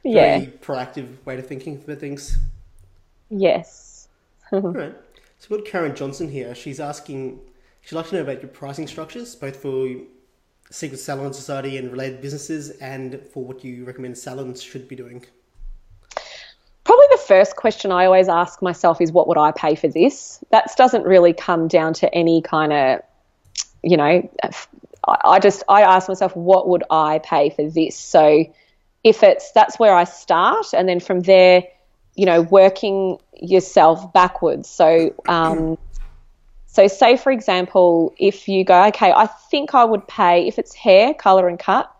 yeah. Very proactive way of thinking for things. Yes. All right. So we've got Karen Johnson here. She's asking, she'd like to know about your pricing structures, both for Secret Salon Society and related businesses, and for what you recommend salons should be doing. Probably the first question I always ask myself is, what would I pay for this? That doesn't really come down to any kind of, you know, I ask myself, what would I pay for this? So if that's where I start, and then from there, you know, working yourself backwards. So, so say, for example, if you go, okay, I think I would pay, if it's hair, colour and cut,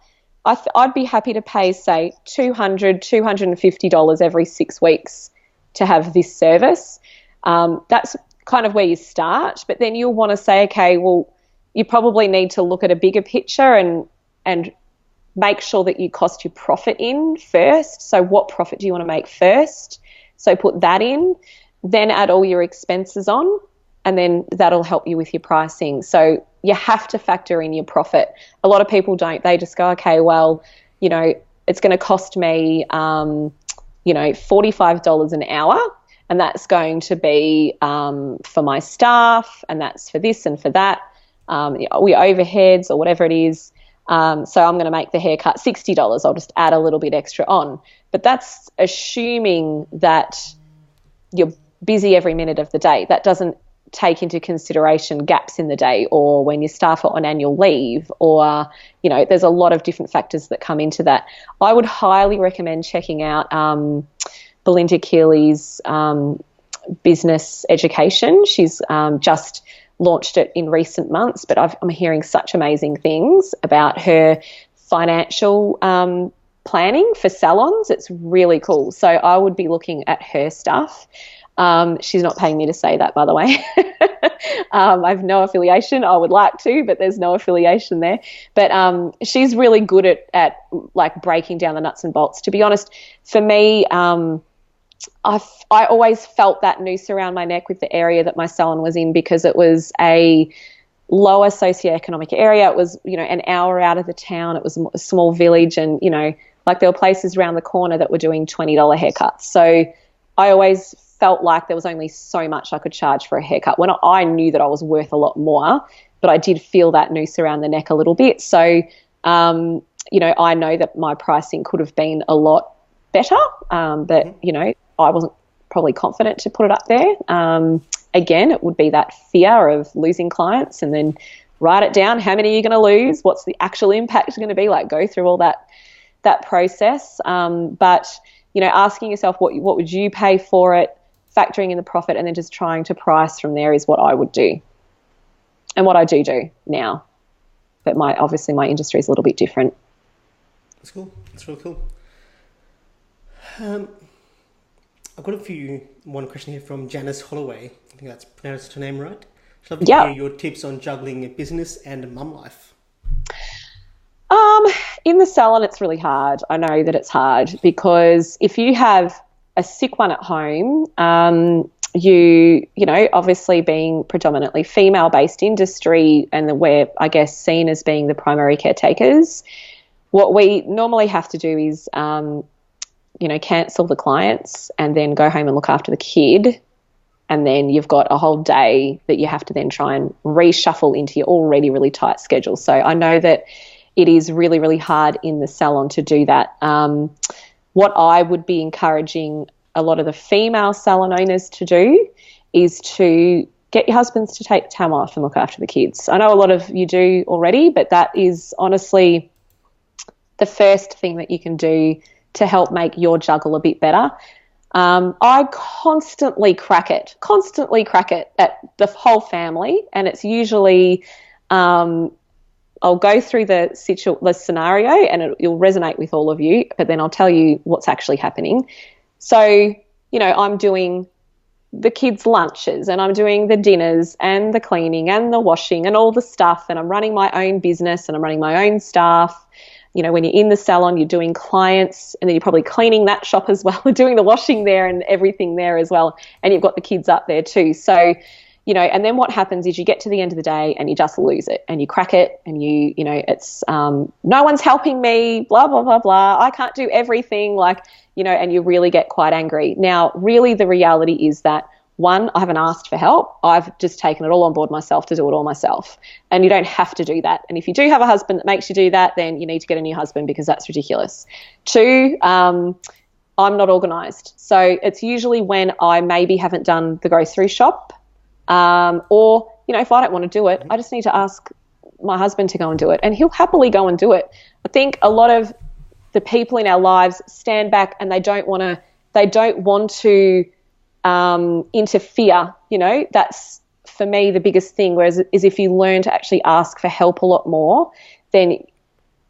I'd be happy to pay, say, $200, $250 every 6 weeks to have this service. That's kind of where you start. But then you'll want to say, okay, well, you probably need to look at a bigger picture and make sure that you cost your profit in first. So what profit do you want to make first? So put that in, then add all your expenses on, and then that'll help you with your pricing. So you have to factor in your profit. A lot of people don't. They just go, okay, well, you know, it's going to cost me, you know, $45 an hour, and that's going to be for my staff, and that's for this and for that, we overheads or whatever it is. So I'm going to make the haircut $60. I'll just add a little bit extra on. But that's assuming that you're busy every minute of the day. That doesn't take into consideration gaps in the day, or when your staff are on annual leave, or, you know, there's a lot of different factors that come into that. I would highly recommend checking out Belinda Keeley's business education. She's just launched it in recent months, but I'm hearing such amazing things about her financial planning for salons. It's really cool. So I would be looking at her stuff. She's not paying me to say that, by the way. I have no affiliation. I would like to, but there's no affiliation there. But she's really good at like breaking down the nuts and bolts. To be honest, for me, I always felt that noose around my neck with the area that my salon was in, because it was a lower socioeconomic area. It was, you know, an hour out of the town. It was a small village, and, you know, like there were places around the corner that were doing $20 haircuts. So I always felt like there was only so much I could charge for a haircut, when I knew that I was worth a lot more, but I did feel that noose around the neck a little bit. So, you know, I know that my pricing could have been a lot better, but, you know, I wasn't probably confident to put it up there. Again, it would be that fear of losing clients, and then write it down. How many are you going to lose? What's the actual impact going to be? Like, go through all that process. But, you know, asking yourself what would you pay for it, factoring in the profit, and then just trying to price from there is what I would do, and what I do now. But obviously my industry is a little bit different. That's cool. That's really cool. I've got one question here from Janice Holloway. I think that's pronounced her name right. I'd love to hear your tips on juggling business and mum life. In the salon, it's really hard. I know that it's hard, because if you have a sick one at home, you know, obviously being predominantly female-based industry and we're, I guess, seen as being the primary caretakers, what we normally have to do is, you know, cancel the clients and then go home and look after the kid. And then you've got a whole day that you have to then try and reshuffle into your already really tight schedule. So I know that it is really, really hard in the salon to do that. What I would be encouraging a lot of the female salon owners to do is to get your husbands to take time off and look after the kids. I know a lot of you do already, but that is honestly the first thing that you can do to help make your juggle a bit better. I constantly crack it at the whole family, and it's usually I'll go through the scenario and it'll resonate with all of you, but then I'll tell you what's actually happening. So, you know, I'm doing the kids' lunches and I'm doing the dinners and the cleaning and the washing and all the stuff, and I'm running my own business and I'm running my own staff. You know, when you're in the salon, you're doing clients and then you're probably cleaning that shop as well, doing the washing there and everything there as well. And you've got the kids up there too. So, you know, and then what happens is you get to the end of the day and you just lose it and you crack it and you know, it's no one's helping me, blah, blah, blah, blah. I can't do everything, like, you know, and you really get quite angry. Now, really the reality is that, one, I haven't asked for help. I've just taken it all on board myself to do it all myself. And you don't have to do that. And if you do have a husband that makes you do that, then you need to get a new husband because that's ridiculous. Two, I'm not organised. So it's usually when I maybe haven't done the grocery shop, or, you know, if I don't want to do it, I just need to ask my husband to go and do it. And he'll happily go and do it. I think a lot of the people in our lives stand back and they don't want to interfere. You know, that's for me the biggest thing. Whereas is if you learn to actually ask for help a lot more, then,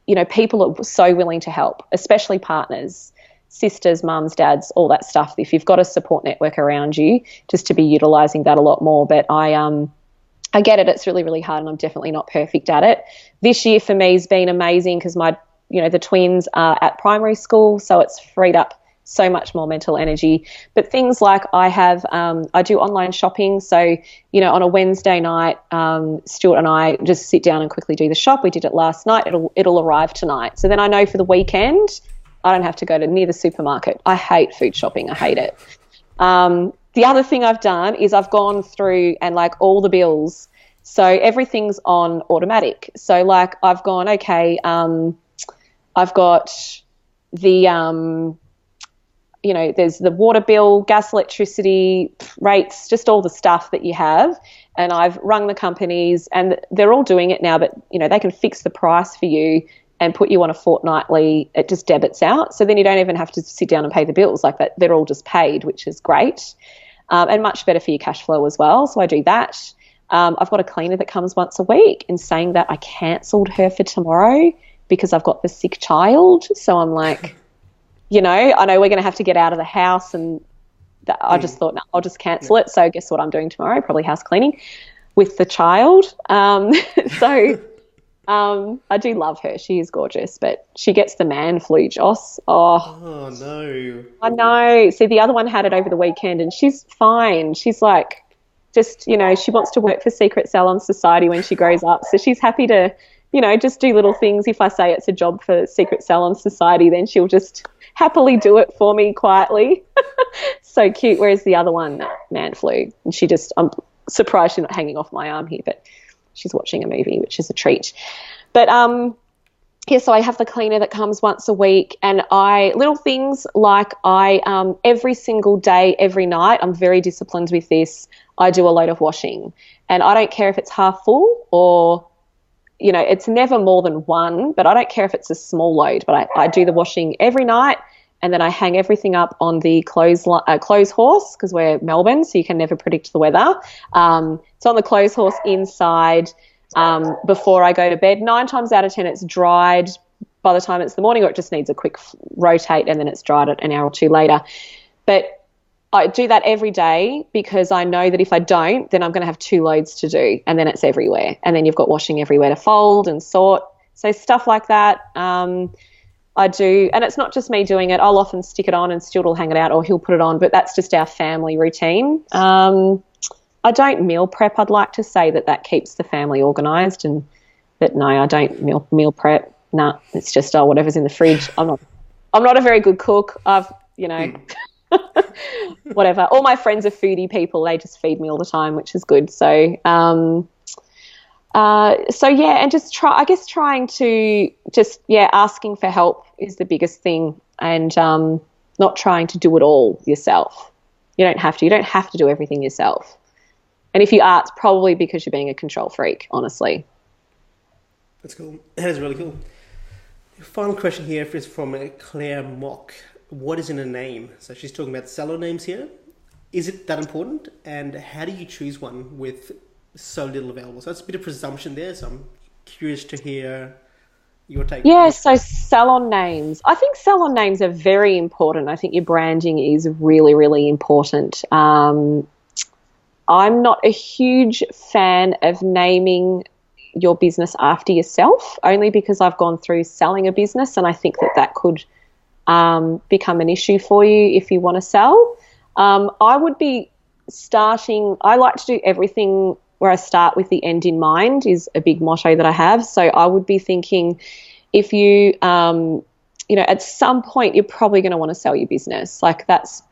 you know, people are so willing to help, especially partners, sisters, mums, dads, all that stuff. If you've got a support network around you, just to be utilising that a lot more. But I get it. It's really, really hard and I'm definitely not perfect at it. This year for me has been amazing because the twins are at primary school, so it's freed up so much more mental energy. But things like I do online shopping. So, you know, on a Wednesday night, Stuart and I just sit down and quickly do the shop. We did it last night. It'll arrive tonight. So then I know for the weekend, I don't have to go to near the supermarket. I hate food shopping. I hate it. The other thing I've done is I've gone through and like all the bills. So everything's on automatic. So like I've gone, okay, I've got the, you know, there's the water bill, gas, electricity rates, just all the stuff that you have. And I've rung the companies and they're all doing it now, but, you know, they can fix the price for you and put you on a fortnightly, it just debits out. So then you don't even have to sit down and pay the bills like that. They're all just paid, which is great, and much better for your cash flow as well. So I do that. I've got a cleaner that comes once a week. In saying that, I cancelled her for tomorrow because I've got the sick child. So I'm like, you know, I know we're going to have to get out of the house and I just thought, no, I'll just cancel it. So guess what I'm doing tomorrow? Probably house cleaning with the child. I do love her. She is gorgeous, but she gets the man flu, Joss. Oh, no. I know. See, the other one had it over the weekend and she's fine. She's like, just, you know, she wants to work for Secret Salon Society when she grows up. So she's happy to, you know, just do little things. If I say it's a job for Secret Salon Society, then she'll just happily do it for me quietly. So cute. Whereas the other one, man flu. And she just, I'm surprised she's not hanging off my arm here, but she's watching a movie, which is a treat. But yeah, so I have the cleaner that comes once a week, and little things like every single day, every night, I'm very disciplined with this. I do a load of washing, and I don't care if it's half full or, you know, it's never more than one, but I don't care if it's a small load, but I do the washing every night. And then I hang everything up on the clothes horse because we're Melbourne, so you can never predict the weather. It's on the clothes horse inside before I go to bed. 9 times out of 10 it's dried by the time it's the morning, or it just needs a quick rotate and then it's dried an hour or two later. But I do that every day because I know that if I don't, then I'm going to have 2 loads to do, and then it's everywhere. And then you've got washing everywhere to fold and sort. So stuff like that. I do. And it's not just me doing it. I'll often stick it on and Stuart will hang it out or he'll put it on, but that's just our family routine. I don't meal prep. I'd like to say that keeps the family organised, but no, I don't meal prep. No, it's just whatever's in the fridge. I'm not a very good cook. Whatever. All my friends are foodie people. They just feed me all the time, which is good. So and just trying to asking for help is the biggest thing, and not trying to do it all yourself. You don't have to do everything yourself. And if you are, it's probably because you're being a control freak, honestly. That's cool. That is really cool. Final question here is from Claire Mock. What is in a name? So she's talking about salon names here. Is it that important? And how do you choose one with so little available? So it's a bit of presumption there. So I'm curious to hear your take. Yeah, so salon names. I think salon names are very important. I think your branding is really, really important. I'm not a huge fan of naming your business after yourself, only because I've gone through selling a business and I think that could become an issue for you if you want to sell. I would be I like to do everything where I start with the end in mind is a big motto that I have. So I would be thinking if you, at some point you're probably going to want to sell your business. Like that's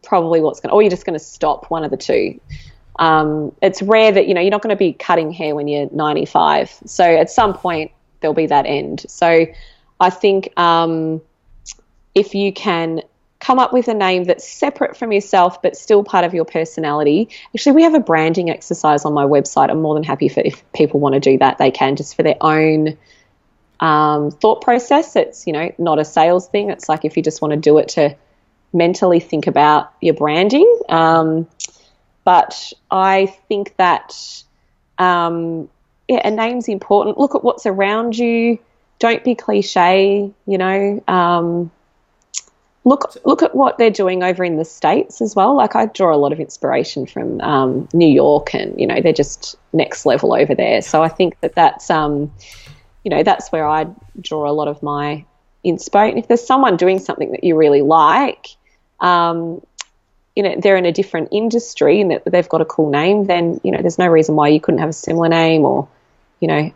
probably or you're just going to stop, one of the two. It's rare that, you're not going to be cutting hair when you're 95. So at some point there'll be that end. So I think if you can come up with a name that's separate from yourself but still part of your personality. Actually, we have a branding exercise on my website. I'm more than happy if people want to do that, they can, just for their own thought process. It's, not a sales thing. It's like if you just want to do it to mentally think about your branding. But I think that, a name's important. Look at what's around you. Don't be cliche, Look at what they're doing over in the States as well. Like I draw a lot of inspiration from New York, and they're just next level over there. So I think that's that's where I draw a lot of my inspo. And if there's someone doing something that you really like, they're in a different industry and they've got a cool name, then there's no reason why you couldn't have a similar name. Or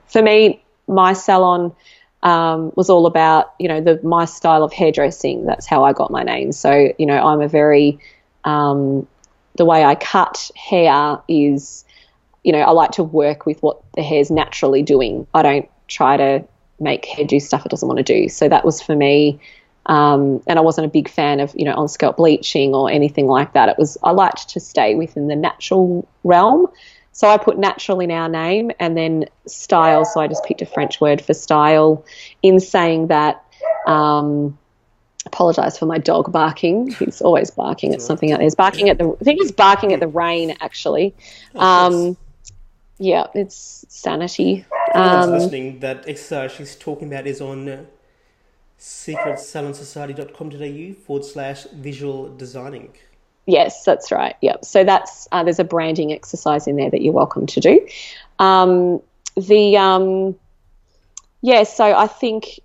for me, my salon was all about, my style of hairdressing. That's how I got my name. So, I'm a very, the way I cut hair is, I like to work with what the hair's naturally doing. I don't try to make hair do stuff it doesn't want to do. So that was for me. And I wasn't a big fan of, on scalp bleaching or anything like that. I liked to stay within the natural realm. So I put natural in our name, and then style. So I just picked a French word for style. In saying that, apologise for my dog barking. He's always barking at something out there. He's barking I think he's barking at the rain, actually. Yeah, it's sanity. Listening, that exercise she's talking about is on secretsalonsociety.com.au/visual designing. Yes, that's right. Yep. So that's there's a branding exercise in there that you're welcome to do. So I think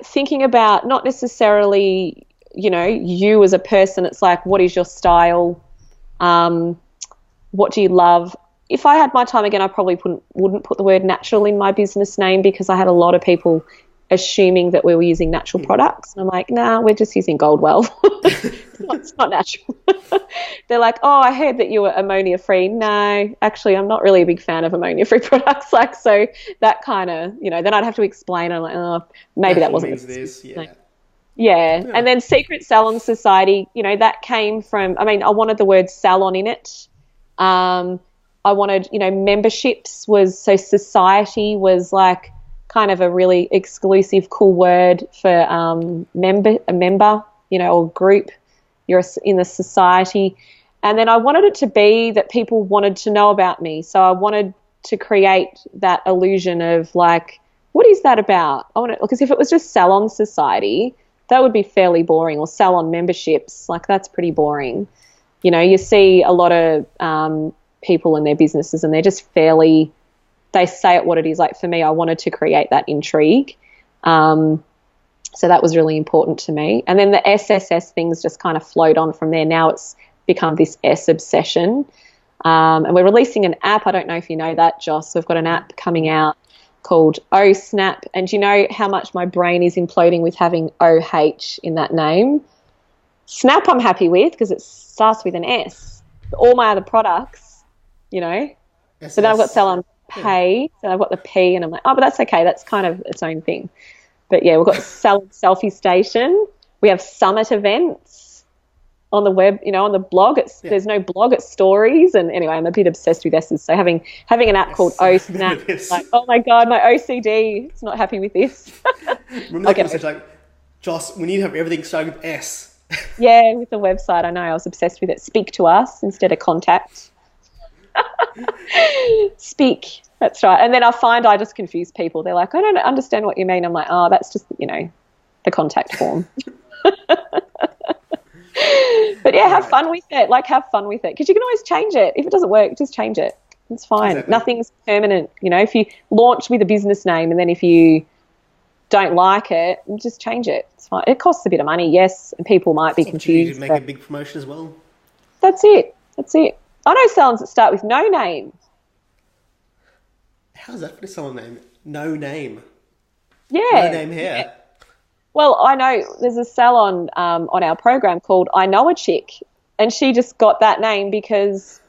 thinking about not necessarily, you as a person, it's like, what is your style? What do you love? If I had my time again, I probably wouldn't put the word natural in my business name, because I had a lot of people assuming that we were using natural products. And I'm like, nah, we're just using Goldwell. It's not natural. They're like, oh, I heard that you were ammonia free. No, actually, I'm not really a big fan of ammonia free products. So that kind of, then I'd have to explain. I'm like, oh, maybe that wasn't this. Yeah. And then Secret Salon Society, that came from, I wanted the word salon in it. I wanted, memberships so society was like kind of a really exclusive, cool word for a member, or group. You're in the society. And then I wanted it to be that people wanted to know about me. So I wanted to create that illusion of like, what is that about? Because if it was just salon society, that would be fairly boring, or salon memberships, like that's pretty boring. You see a lot of people in their businesses and they're just they say it what it is. Like for me, I wanted to create that intrigue. So that was really important to me. And then the SSS things just kind of flowed on from there. Now it's become this S obsession. And we're releasing an app. I don't know if you know that, Joss. We've got an app coming out called O Snap. And do you know how much my brain is imploding with having OH in that name? Snap I'm happy with because it starts with an S. But all my other products, you know. SS. So then I've got Salon Pay. So I've got the P and I'm like, oh, but that's okay. That's kind of its own thing. But, yeah, we've got Salon Selfie Station. We have summit events on the web, you know, on the blog. There's no blog, it's stories. And anyway, I'm a bit obsessed with S's. So having an app called O Snap, like, oh, my God, my OCD is not happy with this. Remember that message like, Joss, we need to have everything starting with S. Yeah, with the website, I know. I was obsessed with it. Speak to us instead of contact. Speak. That's right. And then I find I just confuse people. They're like, I don't understand what you mean. I'm like, oh, that's just, you know, the contact form. But, yeah, have fun with it. Like, have fun with it. Because you can always change it. If it doesn't work, just change it. It's fine. Exactly. Nothing's permanent. You know, if you launch with a business name and then if you don't like it, just change it. It's fine. It costs a bit of money, yes, and people might be confused. You make a big promotion as well. That's it. I know salons that start with no name. How's that for someone name? No name. Yeah. No name hair. Yeah. Well, I know there's a salon on our program called I Know a Chick, and she just got that name because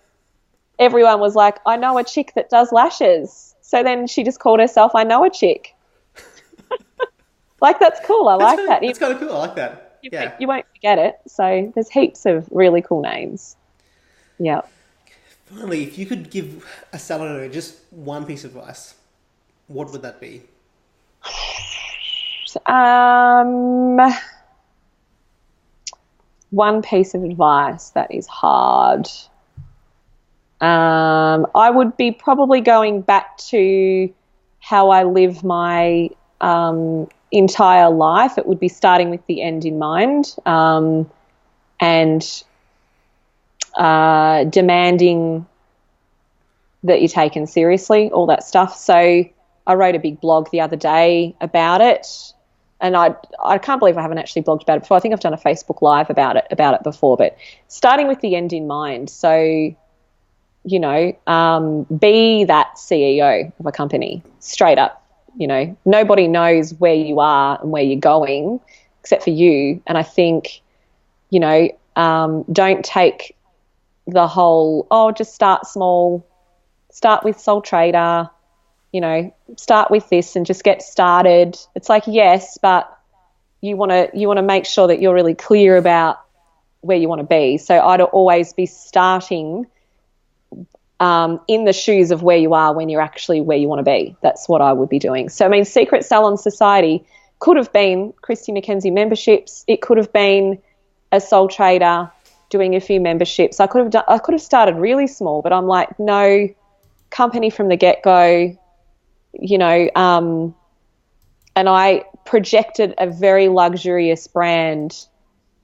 everyone was like, I know a chick that does lashes. So then she just called herself I Know a Chick. Like, that's cool. I like that. It's kind of cool. I like that. You won't forget it. So there's heaps of really cool names. Yeah. Finally, if you could give a salon owner just one piece of advice, what would that be? One piece of advice that is hard. I would be probably going back to how I live my entire life. It would be starting with the end in mind, and demanding that you're taken seriously, all that stuff. So I wrote a big blog the other day about it, and I can't believe I haven't actually blogged about it before. I think I've done a Facebook Live about it before, but starting with the end in mind. So, you know, be that CEO of a company, straight up. You know, nobody knows where you are and where you're going except for you. And I think, you know, don't take the whole, just start small, start with sole trader, you know, start with this and just get started. It's like, yes, but you want to make sure that you're really clear about where you want to be. So I'd always be starting in the shoes of where you are when you're actually where you want to be. That's what I would be doing. So, I mean, Secret Salon Society could have been Kristy McKenzie memberships. It could have been a sole trader doing a few memberships. I could have started really small, but I'm like, no, company from the get-go, you know, and I projected a very luxurious brand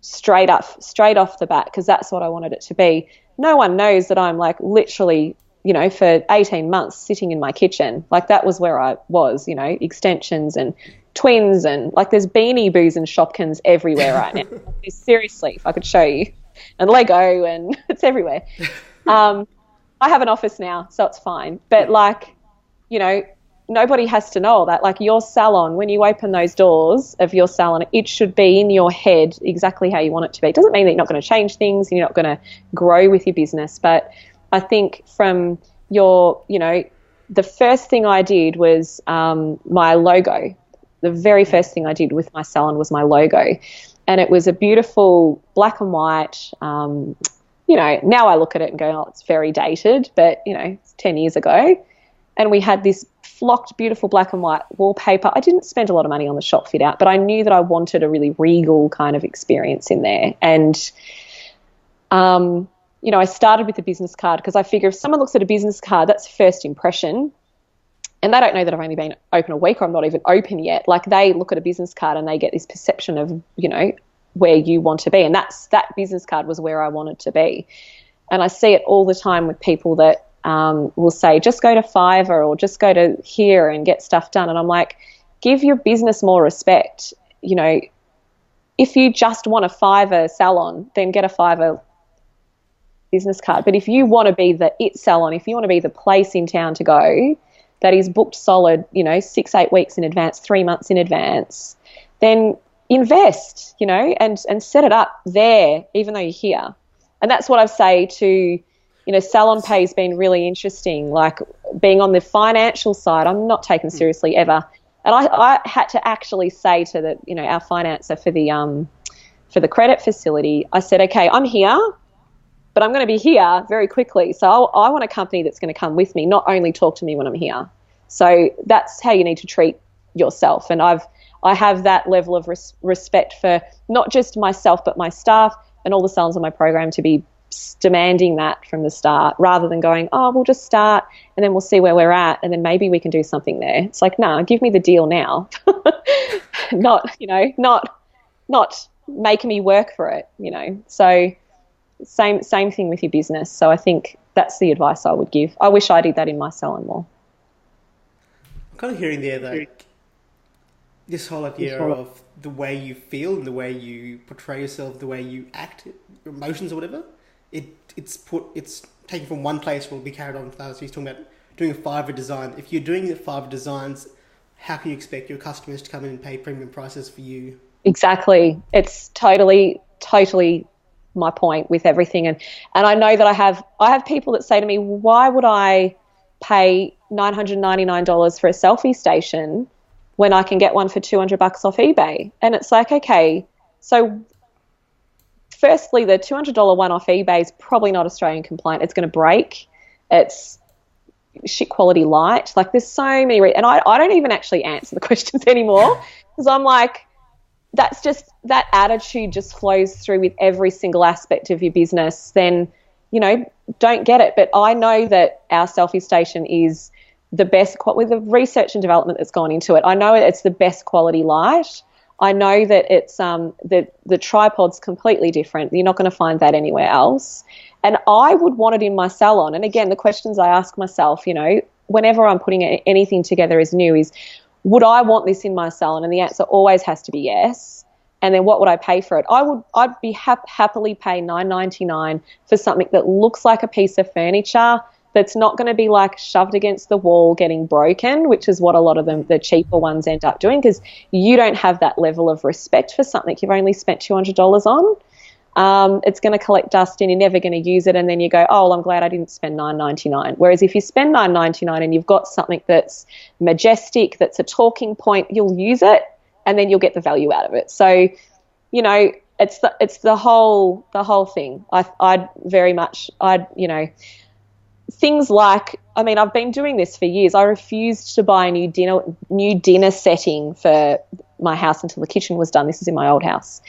straight off the bat because that's what I wanted it to be. No one knows that I'm like literally, you know, for 18 months sitting in my kitchen. Like that was where I was, you know, extensions and twins and like there's Beanie Boos and Shopkins everywhere right now. Seriously, if I could show you. And Lego and it's everywhere. I have an office now, so it's fine. But like, you know, nobody has to know all that. Like your salon, when you open those doors of your salon, it should be in your head exactly how you want it to be. It doesn't mean that you're not going to change things, you're not going to grow with your business. But I think from your, you know, the first thing I did was my logo. The very first thing I did with my salon was my logo. And it was a beautiful black and white, you know, now I look at it and go, oh, it's very dated, but, you know, it's 10 years ago. And we had this flocked, beautiful black and white wallpaper. I didn't spend a lot of money on the shop fit out, but I knew that I wanted a really regal kind of experience in there. And, you know, I started with a business card because I figure if someone looks at a business card, that's first impression. And they don't know that I've only been open a week or I'm not even open yet. Like they look at a business card and they get this perception of, you know, where you want to be. And that business card was where I wanted to be. And I see it all the time with people that will say, just go to Fiverr or just go to here and get stuff done. And I'm like, give your business more respect. you know, if you just want a $5 salon, then get a $5 business card. But if you want to be the it salon, if you want to be the place in town to go that is booked solid, 6-8 weeks in advance, 3 months in advance, then invest, and set it up there, even though you're here. And that's what I say to, salon pay has been really interesting, like being on the financial side. I'm not taken seriously ever. And I had to actually say to our financer for the credit facility, I said, okay, I'm here, but I'm going to be here very quickly. So I want a company that's going to come with me, not only talk to me when I'm here. So that's how you need to treat yourself. And I have that level of respect for not just myself, but my staff and all the salons on my program to be demanding that from the start, rather than going, oh, we'll just start and then we'll see where we're at and then maybe we can do something there. It's like, no, give me the deal now. not making me work for it, So same thing with your business. So I think that's the advice I would give. I wish I did that in my salon more. I'm kind of hearing there that this whole idea of the way you feel, the way you portray yourself, the way you act, your emotions or whatever, it's taken from one place, will be carried on with others. He's talking about doing a $5 design. If you're doing the $5 designs, how can you expect your customers to come in and pay premium prices for you? Exactly. It's totally my point with everything. And I know that I have people that say to me, why would I pay $999 for a selfie station when I can get one for $200 off eBay? And it's like, okay, so firstly, the $200 one off eBay is probably not Australian compliant. It's going to break. It's shit quality light. Like, there's so many and I don't even actually answer the questions anymore, because I'm like, that's just, that attitude just flows through with every single aspect of your business. Then, don't get it. But I know that our selfie station is the best, with the research and development that's gone into it. I know it's the best quality light. I know that it's the tripod's completely different. You're not going to find that anywhere else. And I would want it in my salon. And again, the questions I ask myself, whenever I'm putting anything together as new is, would I want this in my salon? And the answer always has to be yes. And then what would I pay for it? I'd be happily pay $9.99 for something that looks like a piece of furniture, that's not going to be like shoved against the wall getting broken, which is what a lot of the cheaper ones end up doing, because you don't have that level of respect for something you've only spent $200 on. It's going to collect dust and you're never going to use it, and then you go, oh, well, I'm glad I didn't spend $9.99. Whereas if you spend $9.99 and you've got something that's majestic, that's a talking point, you'll use it and then you'll get the value out of it. So, it's the whole thing. I'd things like, I've been doing this for years. I refused to buy a new dinner setting for my house until the kitchen was done. This is in my old house.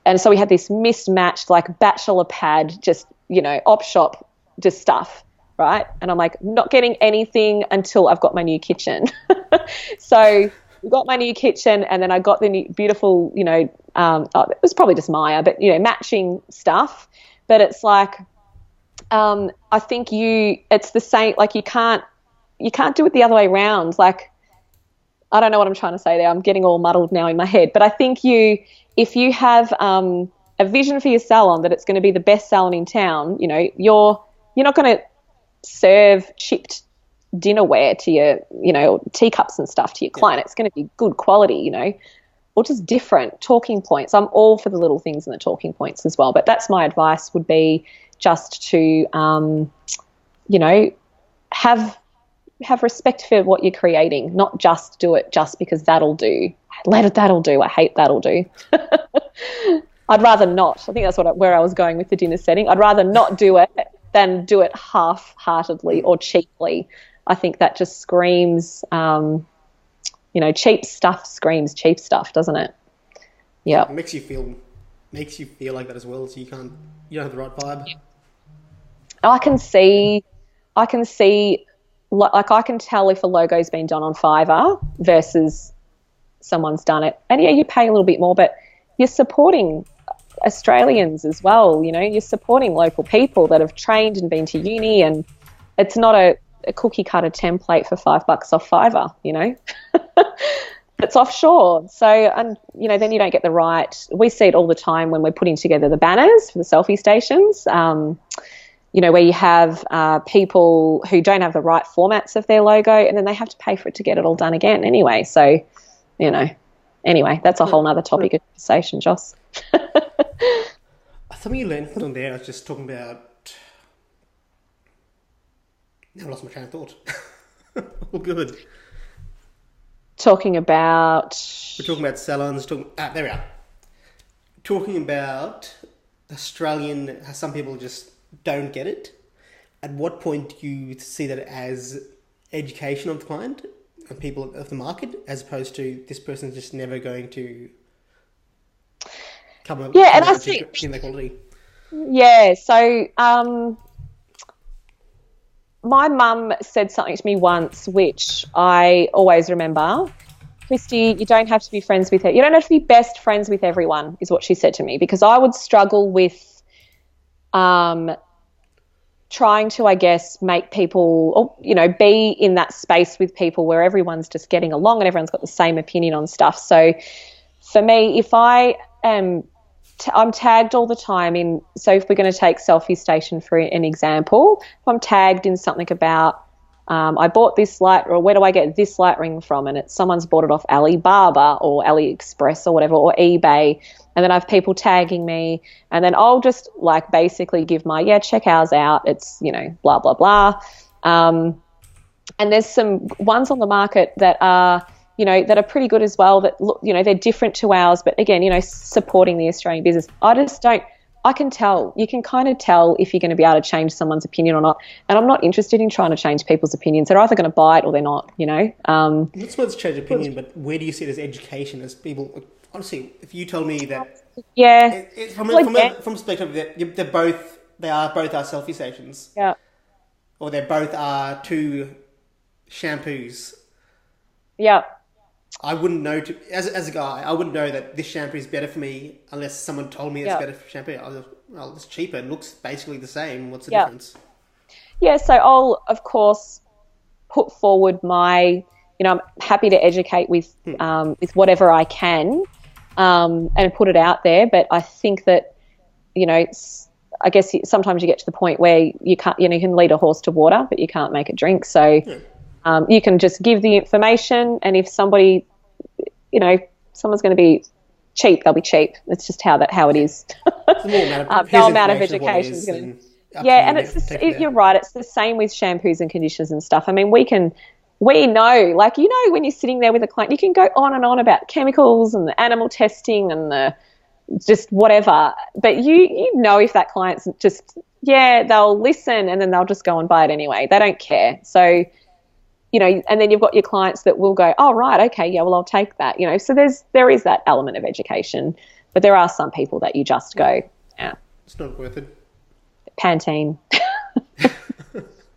And so we had this mismatched, like, bachelor pad, just, op shop, just stuff, right? And I'm like, not getting anything until I've got my new kitchen. So we got my new kitchen, and then I got the new beautiful, it was probably just Maya, but, matching stuff. But it's like, I think it's the same, like, you can't do it the other way around. Like, I don't know what I'm trying to say there. I'm getting all muddled now in my head. But I think if you have a vision for your salon that it's going to be the best salon in town, you're not going to serve chipped dinnerware to your, teacups and stuff to your client. It's going to be good quality, or just different talking points. I'm all for the little things and the talking points as well. But that's my advice, would be just to, have respect for what you're creating, not just do it just because that'll do. That'll do. I hate that'll do. I'd rather not. I think that's where I was going with the dinner setting. I'd rather not do it than do it half-heartedly or cheaply. I think that just screams, cheap stuff screams cheap stuff, doesn't it? Yeah. It makes you feel like that as well. So you don't have the right vibe. I can see, like, I can tell if a logo's been done on Fiverr versus someone's done it. And yeah, you pay a little bit more, but you're supporting Australians as well. You're supporting local people that have trained and been to uni, and it's not a cookie cutter template for $5 off Fiverr, it's offshore. So, and then you don't get the right. We see it all the time when we're putting together the banners for the selfie stations. Where you have people who don't have the right formats of their logo, and then they have to pay for it to get it all done again anyway. So, anyway, that's a whole other topic of conversation, Joss. Something you learned on there, I was just talking about. Now I lost my train of thought. All good. Talking about. We're talking about salons. There we are. Talking about Australian, how some people just don't get it. At what point do you see that as education of the client and people of the market, as opposed to this person's just never going to come up and I think in their quality? Yeah, so my mum said something to me once, which I always remember. Kristy, you don't have to be friends with her. You don't have to be best friends with everyone, is what she said to me, because I would struggle with trying to, I guess, make people, be in that space with people where everyone's just getting along and everyone's got the same opinion on stuff. So for me, if I am, I'm tagged all the time so if we're going to take Selfie Station for an example, if I'm tagged in something about, I bought this light, or where do I get this light ring from? And someone's bought it off Alibaba or AliExpress or whatever, or eBay. And then I have people tagging me, and then I'll just basically give my, check ours out. It's, blah, blah, blah. And there's some ones on the market that are, that are pretty good as well, that look, they're different to ours, but again, supporting the Australian business. I can tell, you can kind of tell if you're going to be able to change someone's opinion or not. And I'm not interested in trying to change people's opinions. They're either going to buy it or they're not, That's what's change opinion, but where do you see it as education, as people, honestly, if you told me that, from a perspective that they are both our selfie stations, or they both are two shampoos, I wouldn't know as a guy. I wouldn't know that this shampoo is better for me unless someone told me it's better for shampoo. It's cheaper. It looks basically the same. What's the difference? Yeah, so I'll of course put forward my. I'm happy to educate with whatever I can, and put it out there. But I think that I guess sometimes you get to the point where you can't. You can lead a horse to water, but you can't make it drink. So. You can just give the information, and if somebody, someone's going to be cheap, they'll be cheap. It's just how it is. No amount of education is going to. Yeah, and you're right. It's the same with shampoos and conditioners and stuff. I mean, we know, when you're sitting there with a client, you can go on and on about chemicals and the animal testing and the just whatever. But you know if that client's just they'll listen and then they'll just go and buy it anyway. They don't care. So. And then you've got your clients that will go, oh, right, okay, yeah, well, I'll take that, So there is that element of education, but there are some people that you just go, it's not worth it. Pantene.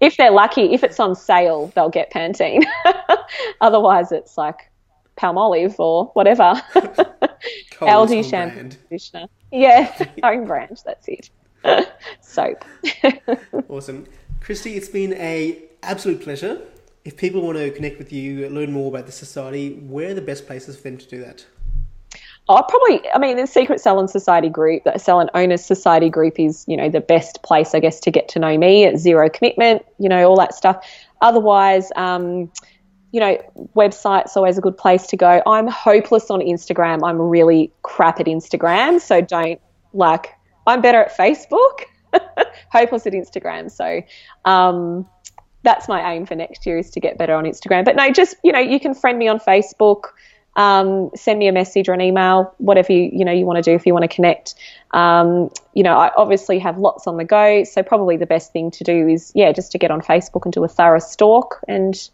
If they're lucky, if it's on sale, they'll get Pantene. Otherwise, it's like Palmolive or whatever. LG shampoo and conditioner. Yeah, own brand, that's it. Soap. Awesome. Kristy, it's been an absolute pleasure. If people want to connect with you, learn more about the society, where are the best places for them to do that? The Secret Salon Society group, the Salon Owners Society group is, the best place, I guess, to get to know me at zero commitment, all that stuff. Otherwise, website's always a good place to go. I'm hopeless on Instagram. I'm really crap at Instagram. So I'm better at Facebook, hopeless at Instagram. So, that's my aim for next year, is to get better on Instagram. But no, just, you can friend me on Facebook, send me a message or an email, whatever you want to do if you want to connect. I obviously have lots on the go, so probably the best thing to do is, just to get on Facebook and do a thorough stalk and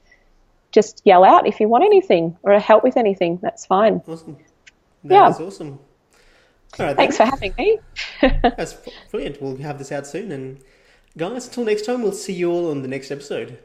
just yell out if you want anything or help with anything. That's fine. Awesome. That's awesome. All right, thanks for having me. That's brilliant. We'll have this out soon. And guys, until next time, we'll see you all on the next episode.